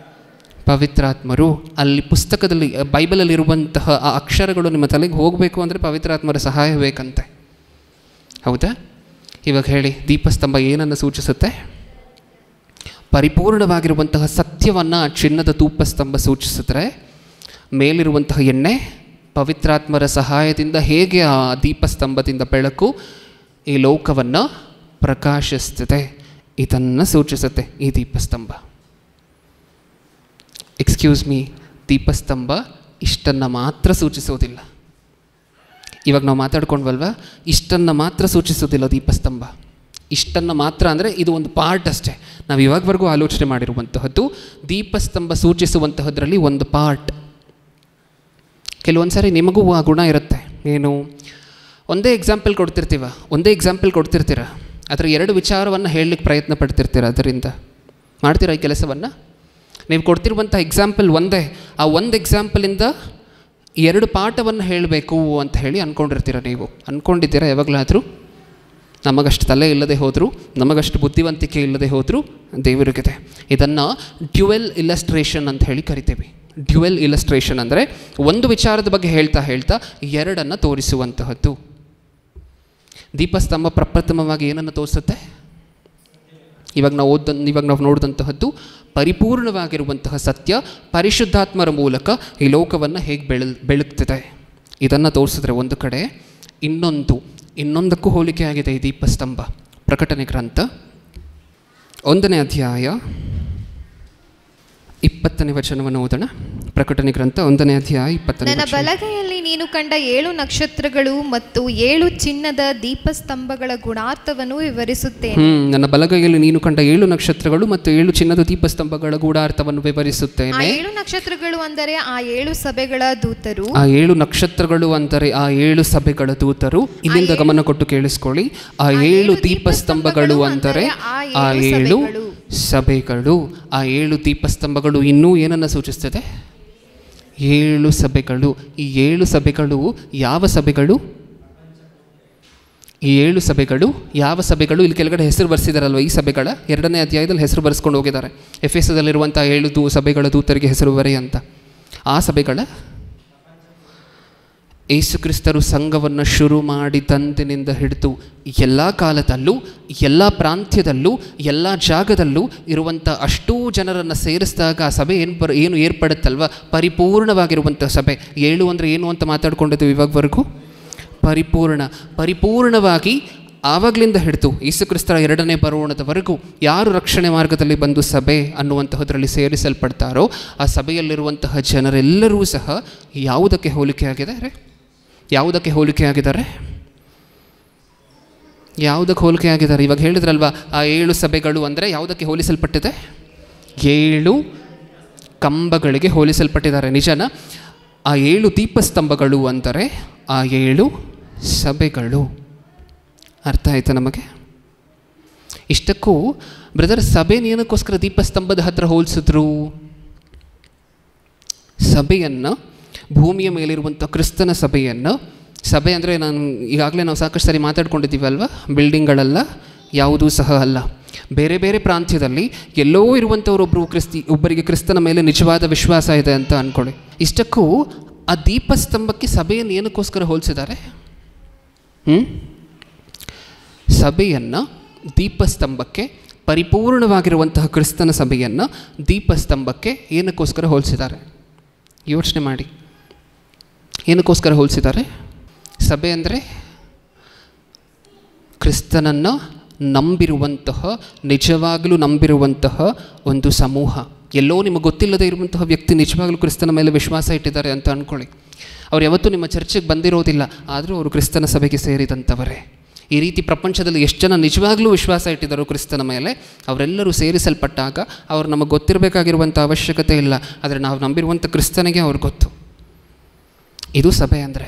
ಪವಿತ್ರಾತ್ಮರು. ಅಲ್ಲಿ ಪುಸ್ತಕದಲ್ಲಿ ಬೈಬಲಲ್ಲಿ ಇರುವಂತಹ ಆ ಅಕ್ಷರಗಳು ನಿಮ್ಮ ತಲೆಗೆ ಹೋಗಬೇಕು ಅಂದರೆ ಪವಿತ್ರಾತ್ಮರ ಸಹಾಯ ಬೇಕಂತೆ. ಹೌದಾ? ಇವಾಗ ಹೇಳಿ, ದೀಪಸ್ತಂಭ ಏನನ್ನು ಸೂಚಿಸುತ್ತೆ? ಪರಿಪೂರ್ಣವಾಗಿರುವಂತಹ ಸತ್ಯವನ್ನು ಚಿನ್ನದ ಧೂಪಸ್ತಂಭ ಸೂಚಿಸಿದ್ರೆ, ಮೇಲಿರುವಂತಹ ಎಣ್ಣೆ ಪವಿತ್ರಾತ್ಮರ ಸಹಾಯದಿಂದ ಹೇಗೆ ಆ ದೀಪಸ್ತಂಭದಿಂದ ಬೆಳಕು ಈ ಲೋಕವನ್ನು ಪ್ರಕಾಶಿಸ್ತದೆ, ಇದನ್ನು ಸೂಚಿಸುತ್ತೆ ಈ ದೀಪಸ್ತಂಭ. ಎಕ್ಸ್ಕ್ಯೂಸ್ ಮೀ, ದೀಪಸ್ತಂಭ ಇಷ್ಟನ್ನು ಮಾತ್ರ ಸೂಚಿಸೋದಿಲ್ಲ. ಇವಾಗ ನಾವು ಮಾತಾಡ್ಕೊಂಡ್ವಲ್ವ, ಇಷ್ಟನ್ನು ಮಾತ್ರ ಸೂಚಿಸೋದಿಲ್ಲ ದೀಪಸ್ತಂಭ. ಇಷ್ಟನ್ನು ಮಾತ್ರ ಅಂದರೆ ಇದು ಒಂದು ಪಾರ್ಟ್ ಅಷ್ಟೇ. ನಾವು ಇವಾಗವರೆಗೂ ಆಲೋಚನೆ ಮಾಡಿರುವಂತಹದ್ದು ದೀಪಸ್ತಂಭ ಸೂಚಿಸುವಂತಹದ್ರಲ್ಲಿ ಒಂದು ಪಾರ್ಟ್. ಕೆಲವೊಂದು ಸಾರಿ ನಿಮಗೂ ಆ ಗುಣ ಇರುತ್ತೆ. ಏನು? ಒಂದೇ ಎಕ್ಸಾಂಪಲ್ ಕೊಡ್ತಿರ್ತೀರ, ಅದರ ಎರಡು ವಿಚಾರವನ್ನು ಹೇಳಲಿಕ್ಕೆ ಪ್ರಯತ್ನ ಪಡ್ತಿರ್ತೀರ. ಅದರಿಂದ ಮಾಡ್ತೀರಾ ಈ ಕೆಲಸವನ್ನು? ನೀವು ಕೊಡ್ತಿರುವಂಥ ಎಕ್ಸಾಂಪಲ್ ಒಂದೇ, ಆ ಒಂದು ಎಕ್ಸಾಂಪಲಿಂದ ಎರಡು ಪಾಠವನ್ನು ಹೇಳಬೇಕು ಅಂತ ಹೇಳಿ ಅಂದ್ಕೊಂಡಿರ್ತೀರ. ನೀವು ಅಂದ್ಕೊಂಡಿದ್ದೀರಾ ಯಾವಾಗಲಾದರೂ? ನಮಗಷ್ಟು ತಲೆ ಇಲ್ಲದೆ ಹೋದರೂ, ನಮಗಷ್ಟು ಬುದ್ಧಿವಂತಿಕೆ ಇಲ್ಲದೆ ಹೋದರೂ ದೇವರಿಗಿದೆ. ಇದನ್ನು ಡ್ಯುವೆಲ್ ಇಲಸ್ಟ್ರೇಷನ್ ಅಂತ ಹೇಳಿ ಕರಿತೀವಿ. ಡ್ಯುವೆಲ್ ಇಲಸ್ಟ್ರೇಷನ್ ಅಂದರೆ ಒಂದು ವಿಚಾರದ ಬಗ್ಗೆ ಹೇಳ್ತಾ ಎರಡನ್ನು ತೋರಿಸುವಂತಹದ್ದು. ದೀಪಸ್ತಂಭ ಪ್ರಪ್ರಥಮವಾಗಿ ಏನನ್ನು ತೋರಿಸುತ್ತೆ? ಇವಾಗ ನಾವು ನೋಡಿದಂತಹದ್ದು ಪರಿಪೂರ್ಣವಾಗಿರುವಂತಹ ಸತ್ಯ ಪರಿಶುದ್ಧಾತ್ಮರ ಮೂಲಕ ಈ ಲೋಕವನ್ನು ಹೇಗೆ ಬೆಳಗ್ತಿದೆ ಇದನ್ನು ತೋರಿಸಿದ್ರೆ ಒಂದು ಕಡೆ, ಇನ್ನೊಂದಕ್ಕೂ ಹೋಲಿಕೆ ಆಗಿದೆ ಈ ದೀಪಸ್ತಂಭ. ಪ್ರಕಟಣೆ ಗ್ರಂಥ 1ನೇ ಅಧ್ಯಾಯ 20ನೇ ವಚನವನ್ನು ಓದೋಣ. ಪ್ರಕಟಣೆ ಗ್ರಂಥ 1ನೇ ಅಧ್ಯಾಯ 20ನೇ ವಚನ. ನನ್ನ ಬಲಗೈಯಲ್ಲಿ ನೀನು ಕಂಡ 7 ನಕ್ಷತ್ರಗಳು ಮತ್ತು 7 ಚಿನ್ನದ ದೀಪಸ್ತಂಭಗಳ ಗುಣಾರ್ಥವನ್ನು ವಿವರಿಸುತ್ತೇನೆ. ನನ್ನ ಬಲಗೈಯಲ್ಲಿ ನೀನು ಕಂಡ 7 ನಕ್ಷತ್ರಗಳು ಮತ್ತು 7 ಚಿನ್ನದ ದೀಪಸ್ತಂಭಗಳ ಗೂಢಾರ್ಥವನ್ನು ವಿವರಿಸುತ್ತೇನೆ. ಆ 7 ನಕ್ಷತ್ರಗಳು ಅಂದರೆ ಆ 7 ಸಭೆಗಳ ದೂತರು. ಆ 7 ನಕ್ಷತ್ರಗಳು ಅಂದರೆ ಆ 7 ಸಭೆಗಳ ದೂತರು. ಇಲ್ಲಿಂದ ಗಮನ ಕೊಟ್ಟು ಕೇಳಿಸ್ಕೊಳ್ಳಿ. ಆ 7 ದೀಪಸ್ತಂಭಗಳು ಅಂದರೆ ಆ 7 ಸಭೆಗಳು. ಆ 7 ದೀಪಸ್ತಂಭಗಳು ಇನ್ನೂ ಏನನ್ನು ಸೂಚಿಸ್ತದೆ? 7 ಸಭೆಗಳು. ಈ 7 ಸಭೆಗಳು ಯಾವ ಸಭೆಗಳು? ಈ 7 ಸಭೆಗಳು ಯಾವ ಸಭೆಗಳು? ಇಲ್ಲಿ ಕೆಳಗಡೆ ಹೆಸರು ಬರೆಸಿದಾರಲ್ವ ಈ ಸಭೆಗಳ 2ನೇ ಅಧ್ಯಾಯದಲ್ಲಿ ಹೆಸರು ಬರೆಸ್ಕೊಂಡು ಹೋಗಿದ್ದಾರೆ. ಎಫೆಸದಲ್ಲಿರುವಂಥ 7 ಸಭೆಗಳ ದೂತರಿಗೆ ಹೆಸರು ಬರೆ ಅಂತ. ಆ ಸಭೆಗಳ ಯೇಸು ಕ್ರಿಸ್ತರು ಸಂಘವನ್ನು ಶುರು ಮಾಡಿದಂದಿನಿಂದ ಹಿಡಿದು ಎಲ್ಲ ಕಾಲದಲ್ಲೂ, ಎಲ್ಲ ಪ್ರಾಂತ್ಯದಲ್ಲೂ, ಎಲ್ಲ ಜಾಗದಲ್ಲೂ ಇರುವಂಥ ಅಷ್ಟೂ ಜನರನ್ನು ಸೇರಿಸಿದಾಗ ಆ ಸಭೆ ಏನು ಏರ್ಪಡುತ್ತಲ್ವ, ಪರಿಪೂರ್ಣವಾಗಿರುವಂಥ ಸಭೆ. 7 ಅಂದರೆ ಏನು ಅಂತ ಮಾತಾಡ್ಕೊಂಡಿದ್ದು ಇವಾಗವರೆಗೂ? ಪರಿಪೂರ್ಣವಾಗಿ ಆವಾಗಲಿಂದ ಹಿಡಿದು ಯೇಸು ಕ್ರಿಸ್ತರ 2ನೇ ಬರೋಣದವರೆಗೂ ಯಾರು ರಕ್ಷಣೆ ಮಾರ್ಗದಲ್ಲಿ ಬಂದು ಸಭೆ ಅನ್ನುವಂತಹದ್ರಲ್ಲಿ ಸೇರಿಸಲ್ಪಡ್ತಾರೋ ಆ ಸಭೆಯಲ್ಲಿರುವಂತಹ ಜನರೆಲ್ಲರೂ ಸಹ ಯಾವುದಕ್ಕೆ ಹೋಲಿಕೆ ಆಗಿದ್ದಾರೆ? ಯಾವುದಕ್ಕೆ ಹೋಲಿಕೆ ಆಗಿದ್ದಾರೆ? ಇವಾಗ ಹೇಳಿದ್ರಲ್ವ, ಆ 7 ಸಭೆಗಳು ಅಂದರೆ ಯಾವುದಕ್ಕೆ ಹೋಲಿಸಲ್ಪಟ್ಟಿದೆ? 7 ಕಂಬಗಳಿಗೆ ಹೋಲಿಸಲ್ಪಟ್ಟಿದ್ದಾರೆ. ನಿಜನ? ಆ 7 ದೀಪಸ್ತಂಭಗಳು ಅಂದರೆ ಆ 7 ಸಭೆಗಳು. ಅರ್ಥ ಆಯಿತಾ ನಮಗೆ? ಇಷ್ಟಕ್ಕೂ ಬ್ರದರ್ ಸಭೆನೇನಕ್ಕೋಸ್ಕರ ದೀಪಸ್ತಂಭದ ಹತ್ರ ಹೋಲಿಸಿದ್ರು? ಸಭೆಯನ್ನು, ಭೂಮಿಯ ಮೇಲಿರುವಂಥ ಕ್ರಿಸ್ತನ ಸಭೆ ಅಂದರೆ ಈಗಾಗಲೇ ನಾವು ಸಾಕಷ್ಟು ಸರಿ ಮಾತಾಡ್ಕೊಂಡಿದ್ದೀವಲ್ವ, ಬಿಲ್ಡಿಂಗ್ಗಳಲ್ಲ, ಯಾವುದೂ ಸಹ ಅಲ್ಲ. ಬೇರೆ ಬೇರೆ ಪ್ರಾಂತ್ಯದಲ್ಲಿ ಎಲ್ಲೋ ಒಬ್ಬರಿಗೆ ಕ್ರಿಸ್ತನ ಮೇಲೆ ನಿಜವಾದ ವಿಶ್ವಾಸ ಇದೆ ಅಂತ ಅಂದ್ಕೊಳ್ಳಿ. ಇಷ್ಟಕ್ಕೂ ಆ ದೀಪಸ್ತಂಭಕ್ಕೆ ಸಭೆಯನ್ನು ಏನಕ್ಕೋಸ್ಕರ ಹೋಲಿಸಿದ್ದಾರೆ? ಸಭೆಯನ್ನು ದೀಪಸ್ತಂಭಕ್ಕೆ, ಪರಿಪೂರ್ಣವಾಗಿರುವಂತಹ ಕ್ರಿಸ್ತನ ಸಭೆಯನ್ನು ದೀಪಸ್ತಂಭಕ್ಕೆ ಏನಕ್ಕೋಸ್ಕರ ಹೋಲಿಸಿದ್ದಾರೆ? ಯೋಚನೆ ಮಾಡಿ. ಏನಕ್ಕೋಸ್ಕರ ಹೋಲಿಸಿದ್ದಾರೆ? ಸಭೆ ಅಂದರೆ ಕ್ರಿಸ್ತನನ್ನು ನಂಬಿರುವಂತಹ, ನಿಜವಾಗಲೂ ನಂಬಿರುವಂತಹ ಒಂದು ಸಮೂಹ. ಎಲ್ಲೋ ನಿಮಗೆ ಗೊತ್ತಿಲ್ಲದೆ ಇರುವಂತಹ ವ್ಯಕ್ತಿ ನಿಜವಾಗಲೂ ಕ್ರಿಸ್ತನ ಮೇಲೆ ವಿಶ್ವಾಸ ಇಟ್ಟಿದ್ದಾರೆ ಅಂತ ಅಂದ್ಕೊಳ್ಳಿ. ಅವ್ರು ಯಾವತ್ತೂ ನಿಮ್ಮ ಚರ್ಚಿಗೆ ಬಂದಿರೋದಿಲ್ಲ, ಆದರೂ ಅವರು ಕ್ರಿಸ್ತನ ಸಭೆಗೆ ಸೇರಿದಂಥವರೇ. ಈ ರೀತಿ ಪ್ರಪಂಚದಲ್ಲಿ ಎಷ್ಟು ಜನ ನಿಜವಾಗ್ಲೂ ವಿಶ್ವಾಸ ಇಟ್ಟಿದ್ದಾರೋ ಕ್ರಿಸ್ತನ ಮೇಲೆ, ಅವರೆಲ್ಲರೂ ಸೇರಿಸಲ್ಪಟ್ಟಾಗ ಅವ್ರು ನಮಗೆ ಗೊತ್ತಿರಬೇಕಾಗಿರುವಂಥ ಅವಶ್ಯಕತೆ ಇಲ್ಲ, ಆದರೆ ನಾವು ನಂಬಿರುವಂಥ ಕ್ರಿಸ್ತನಿಗೆ ಅವ್ರಿಗೆ ಗೊತ್ತು. ಇದು ಸಭೆ ಅಂದರೆ.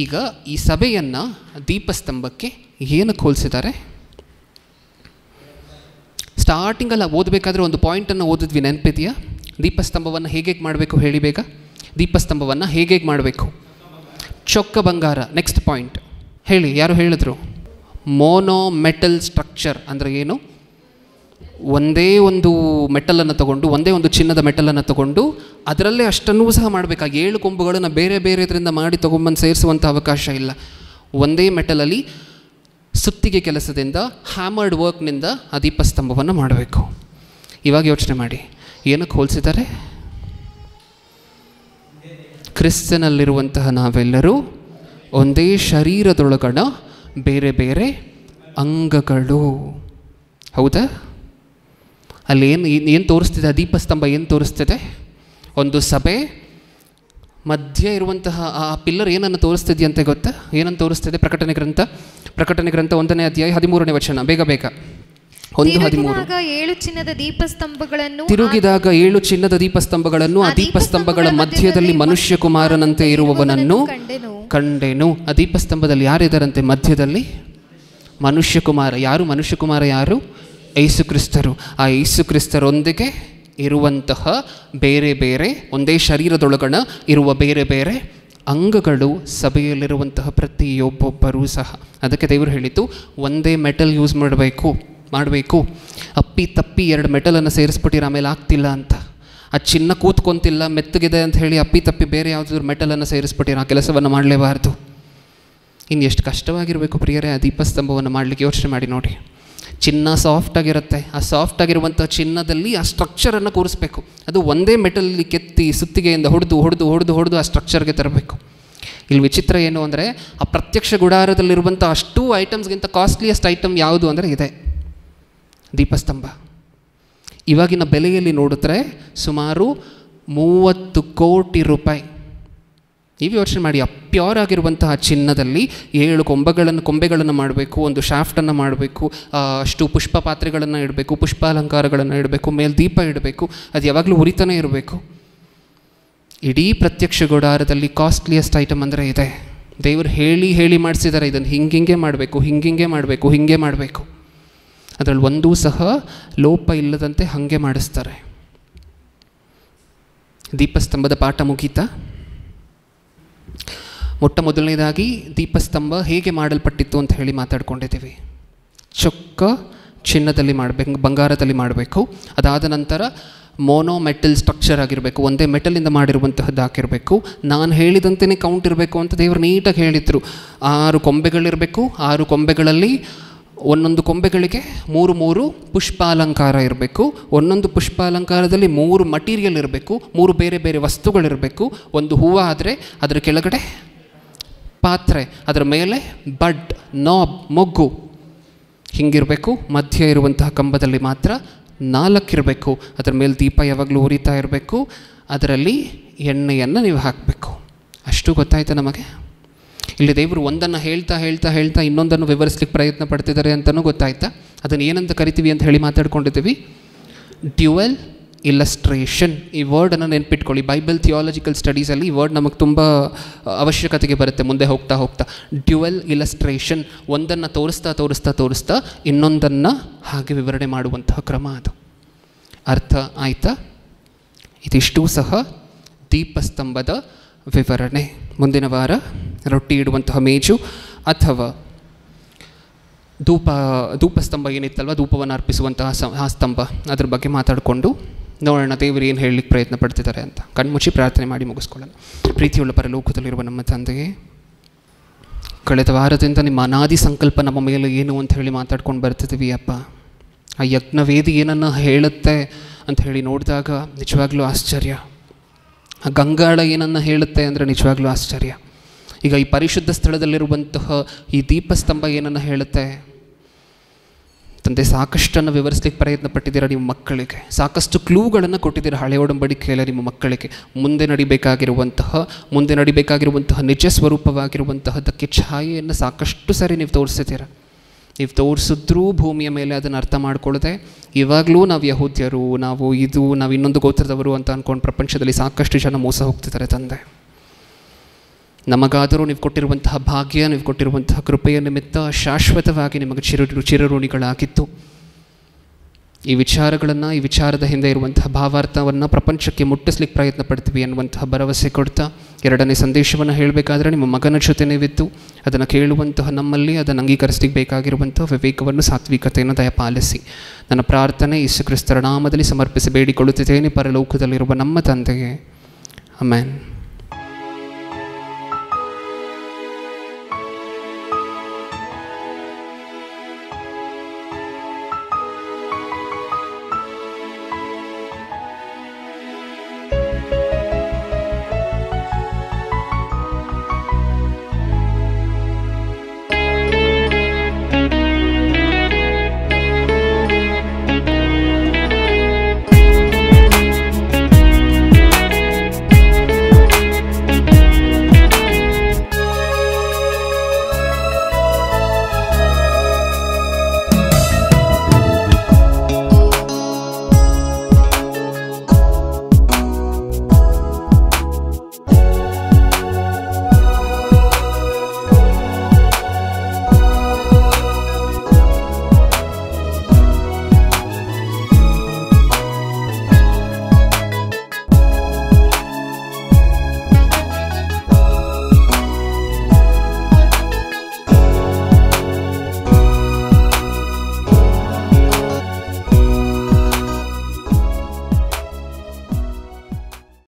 ಈಗ ಈ ಸಭೆಯನ್ನು ದೀಪಸ್ತಂಭಕ್ಕೆ ಏನಕ್ಕೆ ಹೋಲಿಸಿದ್ದಾರೆ? ಸ್ಟಾರ್ಟಿಂಗಲ್ಲಿ ಓದಬೇಕಾದ್ರೆ ಒಂದು ಪಾಯಿಂಟನ್ನು ಓದಿದ್ವಿ, ನೆನಪಿದೆಯಾ? ದೀಪಸ್ತಂಭವನ್ನು ಹೇಗೆ ಮಾಡಬೇಕು ಹೇಳಿ ಬೇಗ. ದೀಪಸ್ತಂಭವನ್ನು ಹೇಗೆ ಮಾಡಬೇಕು? ಚೊಕ್ಕ ಬಂಗಾರ. ನೆಕ್ಸ್ಟ್ ಪಾಯಿಂಟ್ ಹೇಳಿ, ಯಾರು ಹೇಳಿದ್ರು? ಮೋನೋ ಮೆಟಲ್ ಸ್ಟ್ರಕ್ಚರ್ ಅಂದರೆ ಏನು? ಒಂದೇ ಒಂದು ಮೆಟಲನ್ನು ತಗೊಂಡು, ಒಂದೇ ಒಂದು ಚಿನ್ನದ ಮೆಟಲನ್ನು ತಗೊಂಡು ಅದರಲ್ಲೇ ಅಷ್ಟನ್ನೂ ಸಹ ಮಾಡಬೇಕಾಗಿ 7 ಕೊಂಬುಗಳನ್ನು ಬೇರೆ ಬೇರೆ ಇದರಿಂದ ಮಾಡಿ ತೊಗೊಂಬಂದು ಸೇರಿಸುವಂಥ ಅವಕಾಶ ಇಲ್ಲ. ಒಂದೇ ಮೆಟಲಲ್ಲಿ ಸುತ್ತಿಗೆ ಕೆಲಸದಿಂದ, ಹ್ಯಾಮರ್ಡ್ ವರ್ಕ್ನಿಂದ ಆ ದೀಪಸ್ತಂಭವನ್ನು ಮಾಡಬೇಕು. ಇವಾಗ ಯೋಚನೆ ಮಾಡಿ, ಏನಕ್ಕೆ ಹೋಲಿಸಿದ್ದಾರೆ? ಕ್ರಿಸ್ತನಲ್ಲಿರುವಂತಹ ನಾವೆಲ್ಲರೂ ಒಂದೇ ಶರೀರದೊಳಗಣ ಬೇರೆ ಬೇರೆ ಅಂಗಗಳು. ಹೌದಾ? ಅಲ್ಲಿ ಏನು ತೋರಿಸ್ತಿದೆ ಆ ದೀಪಸ್ತಂಭ? ಏನು ತೋರಿಸ್ತಿದೆ? ಒಂದು ಸಭೆ ಮಧ್ಯೆ ಇರುವಂತಹ ಆ ಪಿಲ್ಲರ್ ಏನನ್ನು ತೋರಿಸ್ತಿದೆಯಂತೆ ಗೊತ್ತಾ? ಏನನ್ನು ತೋರಿಸ್ತಿದೆ? ಪ್ರಕಟಣೆ ಗ್ರಂಥ 1ನೇ ಅಧ್ಯಾಯ 13ನೇ ವಚನ. ಬೇಗ ಬೇಗ. 1:13. 7 ಚಿನ್ನದ ದೀಪಸ್ತಂಭಗಳನ್ನು, ತಿರುಗಿದಾಗ 7 ಚಿನ್ನದ ದೀಪಸ್ತಂಭಗಳನ್ನು, ಆ ದೀಪಸ್ತಂಭಗಳ ಮಧ್ಯದಲ್ಲಿ ಮನುಷ್ಯ ಕುಮಾರನಂತೆ ಇರುವವನನ್ನು ಕಂಡೆನು. ಆ ದೀಪಸ್ತಂಭದಲ್ಲಿ ಯಾರಿದ್ದಾರಂತೆ? ಮಧ್ಯದಲ್ಲಿ ಮನುಷ್ಯ ಕುಮಾರ. ಯಾರು ಮನುಷ್ಯ ಕುಮಾರ? ಯಾರು? ಯೇಸು ಕ್ರಿಸ್ತರು. ಆ ಯೇಸು ಕ್ರಿಸ್ತರೊಂದಿಗೆ ಇರುವಂತಹ ಬೇರೆ ಬೇರೆ, ಒಂದೇ ಶರೀರದೊಳಗಣ ಇರುವ ಬೇರೆ ಬೇರೆ ಅಂಗಗಳು ಸಭೆಯಲ್ಲಿರುವಂತಹ ಪ್ರತಿಯೊಬ್ಬೊಬ್ಬರೂ ಸಹ. ಅದಕ್ಕೆ ದೇವರು ಹೇಳಿತು, ಒಂದೇ ಮೆಟಲ್ ಯೂಸ್ ಮಾಡಬೇಕು. ಅಪ್ಪಿ ತಪ್ಪಿ 2 ಮೆಟಲನ್ನು ಸೇರಿಸ್ಬಿಟ್ಟಿರ, ಆಮೇಲೆ ಆಗ್ತಿಲ್ಲ ಅಂತ. ಆ ಚಿನ್ನ ಕೂತ್ಕೊಂತಿಲ್ಲ, ಮೆತ್ತಗಿದೆ ಅಂತ ಹೇಳಿ ಅಪ್ಪಿ ತಪ್ಪಿ ಬೇರೆ ಯಾವುದಾದ್ರು ಮೆಟಲನ್ನು ಸೇರಿಸ್ಬಿಟ್ಟಿರ, ಆ ಕೆಲಸವನ್ನು ಮಾಡಲೇಬಾರ್ದು. ಇನ್ನು ಎಷ್ಟು ಕಷ್ಟವಾಗಿರಬೇಕು ಪ್ರಿಯರೇ ಆ ದೀಪಸ್ತಂಭವನ್ನು ಮಾಡಲಿಕ್ಕೆ. ಯೋಚನೆ ಮಾಡಿ ನೋಡಿ. ಚಿನ್ನ ಸಾಫ್ಟಾಗಿರುತ್ತೆ. ಆ ಸಾಫ್ಟಾಗಿರುವಂಥ ಚಿನ್ನದಲ್ಲಿ ಆ ಸ್ಟ್ರಕ್ಚರನ್ನು ಕೂರಿಸ್ಬೇಕು. ಅದು ಒಂದೇ ಮೆಟಲಲ್ಲಿ ಕೆತ್ತಿ ಸುತ್ತಿಗೆಯಿಂದ ಹೊಡೆದು ಆ ಸ್ಟ್ರಕ್ಚರ್ಗೆ ತರಬೇಕು. ಇಲ್ಲಿ ವಿಚಿತ್ರ ಏನು ಅಂದರೆ, ಆ ಪ್ರತ್ಯಕ್ಷ ಗುಡಾರದಲ್ಲಿರುವಂಥ ಅಷ್ಟೂ ಐಟಮ್ಸ್ಗಿಂತ ಕಾಸ್ಟ್ಲಿಯೆಸ್ಟ್ ಐಟಮ್ ಯಾವುದು ಅಂದರೆ ಇದೆ, ದೀಪಸ್ತಂಭ. ಇವಾಗಿನ ಬೆಲೆಯಲ್ಲಿ ನೋಡಿದ್ರೆ ಸುಮಾರು 30 ಕೋಟಿ ರೂಪಾಯಿ. ನೀವು ಯೋಚನೆ ಮಾಡಿ, ಪ್ಯೂರ್ ಆಗಿರುವಂತಹ ಚಿನ್ನದಲ್ಲಿ 7 ಕೊಂಬೆಗಳನ್ನು ಮಾಡಬೇಕು, ಒಂದು ಶಾಫ್ಟನ್ನು ಮಾಡಬೇಕು, ಅಷ್ಟು ಪುಷ್ಪ ಪಾತ್ರೆಗಳನ್ನು ಇಡಬೇಕು, ಪುಷ್ಪಾಲಂಕಾರಗಳನ್ನು ಇಡಬೇಕು, ಮೇಲೆ ದೀಪ ಇಡಬೇಕು, ಅದು ಯಾವಾಗಲೂ ಉರಿತಾನೆ ಇರಬೇಕು. ಇಡೀ ಪ್ರತ್ಯಕ್ಷ ಗುಡಾರದಲ್ಲಿ ಕಾಸ್ಟ್ಲಿಯೆಸ್ಟ್ ಐಟಮ್ ಅಂದರೆ ಇದೆ. ದೇವರು ಹೇಳಿ ಮಾಡಿಸಿದ್ದಾರೆ, ಇದನ್ನು ಹಿಂಗೆ ಮಾಡಬೇಕು. ಅದರಲ್ಲಿ ಒಂದೂ ಸಹ ಲೋಪ ಇಲ್ಲದಂತೆ ಹಾಗೆ ಮಾಡಿಸ್ತಾರೆ. ದೀಪಸ್ತಂಭದ ಪಾಠ ಮುಗೀತಾ? ಮೊದಲನೇದಾಗಿ ದೀಪಸ್ತಂಭ ಹೇಗೆ ಮಾಡಲ್ಪಟ್ಟಿತ್ತು ಅಂತ ಹೇಳಿ ಮಾತಾಡ್ಕೊಂಡಿದ್ದೀವಿ. ಚೊಕ್ಕ ಚಿನ್ನದಲ್ಲಿ ಮಾಡಬೇಕು, ಬಂಗಾರದಲ್ಲಿ ಮಾಡಬೇಕು. ಅದಾದ ನಂತರ ಮೋನೋ ಮೆಟಲ್ ಸ್ಟ್ರಕ್ಚರ್ ಆಗಿರಬೇಕು, ಒಂದೇ ಮೆಟಲಿಂದ ಮಾಡಿರುವಂತಹದ್ದು ಹಾಕಿರಬೇಕು. ನಾನು ಹೇಳಿದಂತೆಯೇ ಕೌಂಟ್ ಇರಬೇಕು ಅಂತ ದೇವರು ನೀಟಾಗಿ ಹೇಳಿದರು. 6 ಕೊಂಬೆಗಳಿರಬೇಕು. 6 ಕೊಂಬೆಗಳಲ್ಲಿ ಒಂದೊಂದು ಕೊಂಬೆಗಳಿಗೆ 3 ಪುಷ್ಪಾಲಂಕಾರ ಇರಬೇಕು. ಒಂದೊಂದು ಪುಷ್ಪಾಲಂಕಾರದಲ್ಲಿ 3 ಮಟೀರಿಯಲ್ ಇರಬೇಕು, 3 ಬೇರೆ ಬೇರೆ ವಸ್ತುಗಳಿರಬೇಕು. ಒಂದು ಹೂವು ಆದರೆ ಅದರ ಕೆಳಗಡೆ ಪಾತ್ರೆ, ಅದರ ಮೇಲೆ ಬಡ್, ನಾಬ್, ಮೊಗ್ಗು ಹಿಂಗಿರಬೇಕು. ಮಧ್ಯ ಇರುವಂತಹ ಕಂಬದಲ್ಲಿ ಮಾತ್ರ 4 ಇರಬೇಕು. ಅದರ ಮೇಲೆ ದೀಪ ಯಾವಾಗಲೂ ಉರಿತಾ ಇರಬೇಕು. ಅದರಲ್ಲಿ ಎಣ್ಣೆಯನ್ನು ನೀವು ಹಾಕಬೇಕು. ಅಷ್ಟು ಗೊತ್ತಾಯ್ತು ನಮಗೆ. ಇಲ್ಲಿ ದೇವರು ಒಂದನ್ನು ಹೇಳ್ತಾ ಇನ್ನೊಂದನ್ನು ವಿವರಿಸ್ಲಿಕ್ಕೆ ಪ್ರಯತ್ನ ಪಡ್ತಿದ್ದಾರೆ ಅಂತಲೂ ಗೊತ್ತಾಯ್ತಾ? ಅದನ್ನು ಏನಂತ ಕರಿತೀವಿ ಅಂತ ಹೇಳಿ ಮಾತಾಡ್ಕೊಂಡಿದ್ದೀವಿ? Dual illustration. ಈ ವರ್ಡನ್ನು ನೆನ್ಪಿಟ್ಕೊಳ್ಳಿ. ಬೈಬಲ್ ಥಿಯಾಲಜಿಕಲ್ ಸ್ಟಡೀಸಲ್ಲಿ ಈ ವರ್ಡ್ ನಮಗೆ ತುಂಬ ಅವಶ್ಯಕತೆಗೆ ಬರುತ್ತೆ ಮುಂದೆ ಹೋಗ್ತಾ. Dual illustration. ಒಂದನ್ನು ತೋರಿಸ್ತಾ ಇನ್ನೊಂದನ್ನು ಹಾಗೆ ವಿವರಣೆ ಮಾಡುವಂತಹ ಕ್ರಮ ಅದು. ಅರ್ಥ ಆಯಿತಾ? ಇದಿಷ್ಟೂ ಸಹ ದೀಪಸ್ತಂಭದ ವಿವರಣೆ. ಮುಂದಿನ ವಾರ ರೊಟ್ಟಿ ಇಡುವಂತಹ ಮೇಜು ಅಥವಾ ಧೂಪಸ್ತಂಭ ಏನಿತ್ತಲ್ವ, ಧೂಪವನ್ನು ಅರ್ಪಿಸುವಂತಹ ಆ ಸ್ತಂಭ, ಅದ್ರ ಬಗ್ಗೆ ಮಾತಾಡಿಕೊಂಡು ನೋಡೋಣ ದೇವರು ಏನು ಹೇಳಲಿಕ್ಕೆ ಪ್ರಯತ್ನ ಪಡ್ತಿದ್ದಾರೆ ಅಂತ. ಕಣ್ಮುಚ್ಚಿ ಪ್ರಾರ್ಥನೆ ಮಾಡಿ ಮುಗಿಸ್ಕೊಳ್ಳೋಣ. ಪ್ರೀತಿಯುಳ್ಳ ಪರಲೋಕದಲ್ಲಿರುವ ನಮ್ಮ ತಂದೆಯೇ, ಕಳೆದ ವಾರದಿಂದ ನಿಮ್ಮ ಅನಾದಿ ಸಂಕಲ್ಪ ನಮ್ಮ ಮೇಲೆ ಏನು ಅಂತ ಹೇಳಿ ಮಾತಾಡ್ಕೊಂಡು ಬರ್ತಿದ್ದೀವಿ ಅಪ್ಪ. ಆ ಯಜ್ಞವೇದಿ ಏನನ್ನು ಹೇಳುತ್ತೆ ಅಂತ ಹೇಳಿ ನೋಡಿದಾಗ ನಿಜವಾಗ್ಲೂ ಆಶ್ಚರ್ಯ. ಆ ಗಂಗಾಳ ಏನನ್ನು ಹೇಳುತ್ತೆ ಅಂದರೆ ನಿಜವಾಗ್ಲೂ ಆಶ್ಚರ್ಯ. ಈಗ ಈ ಪರಿಶುದ್ಧ ಸ್ಥಳದಲ್ಲಿರುವಂತಹ ಈ ದೀಪಸ್ತಂಭ ಏನನ್ನು ಹೇಳುತ್ತೆ ತಂದೆ, ಸಾಕಷ್ಟನ್ನು ವಿವರಿಸ್ಲಿಕ್ಕೆ ಪ್ರಯತ್ನ ಪಟ್ಟಿದ್ದೀರಾ ನಿಮ್ಮ ಮಕ್ಕಳಿಗೆ. ಸಾಕಷ್ಟು ಕ್ಲೂಗಳನ್ನು ಕೊಟ್ಟಿದ್ದೀರಾ ಹಳೆಯ ಒಡಂಬಡಿಕೆಯಲ್ಲಿ ನಿಮ್ಮ ಮಕ್ಕಳಿಗೆ. ಮುಂದೆ ನಡಿಬೇಕಾಗಿರುವಂತಹ ನಿಜ ಸ್ವರೂಪವಾಗಿರುವಂತಹದಕ್ಕೆ ಛಾಯೆಯನ್ನು ಸಾಕಷ್ಟು ಸಾರಿ ನೀವು ತೋರಿಸಿದ್ದೀರಾ. ನೀವು ತೋರಿಸಿದ್ರೂ ಭೂಮಿಯ ಮೇಲೆ ಅದನ್ನು ಅರ್ಥ ಮಾಡ್ಕೊಳ್ಳದೆ ಇವಾಗಲೂ ನಾವು ಯಹೂದ್ಯರು, ನಾವು ಇನ್ನೊಂದು ಗೋತ್ರದವರು ಅಂತ ಅಂದ್ಕೊಂಡು ಪ್ರಪಂಚದಲ್ಲಿ ಸಾಕಷ್ಟು ಜನ ಮೋಸ ಹೋಗ್ತಿದ್ದಾರೆ ತಂದೆ. ನಮಗಾದರೂ ನೀವು ಕೊಟ್ಟಿರುವಂತಹ ಭಾಗ್ಯ, ನೀವು ಕೊಟ್ಟಿರುವಂತಹ ಕೃಪೆಯ ನಿಮಿತ್ತ ಶಾಶ್ವತವಾಗಿ ನಿಮಗೆ ಚಿರಋಣಿಗಳಾಗಿತ್ತು. ಈ ವಿಚಾರಗಳನ್ನು, ಈ ವಿಚಾರದ ಹಿಂದೆ ಇರುವಂತಹ ಭಾವಾರ್ಥವನ್ನು ಪ್ರಪಂಚಕ್ಕೆ ಮುಟ್ಟಿಸ್ಲಿಕ್ಕೆ ಪ್ರಯತ್ನ ಪಡ್ತೀವಿ ಅನ್ನುವಂತಹ ಭರವಸೆ ಕೊಡ್ತಾ, ಎರಡನೇ ಸಂದೇಶವನ್ನು ಹೇಳಬೇಕಾದ್ರೆ ನಿಮ್ಮ ಮಗನ ಜೊತೆ ನೀವಿದ್ದು ಅದನ್ನು ಕೇಳುವಂತಹ ನಮ್ಮಲ್ಲಿ ಅದನ್ನು ಅಂಗೀಕರಿಸಲಿಕ್ಕೆ ಬೇಕಾಗಿರುವಂತಹ ವಿವೇಕವನ್ನು, ಸಾತ್ವಿಕತೆಯನ್ನು ದಯಪಾಲಿಸಿ. ನನ್ನ ಪ್ರಾರ್ಥನೆ ಯೇಸು ಕ್ರಿಸ್ತರ ನಾಮದಲ್ಲಿ ಸಮರ್ಪಿಸಿ ಬೇಡಿಕೊಳ್ಳುತ್ತಿದ್ದೇನೆ ಪರಲೋಕದಲ್ಲಿರುವ ನಮ್ಮ ತಂದೆಗೆ. ಆಮೆನ್.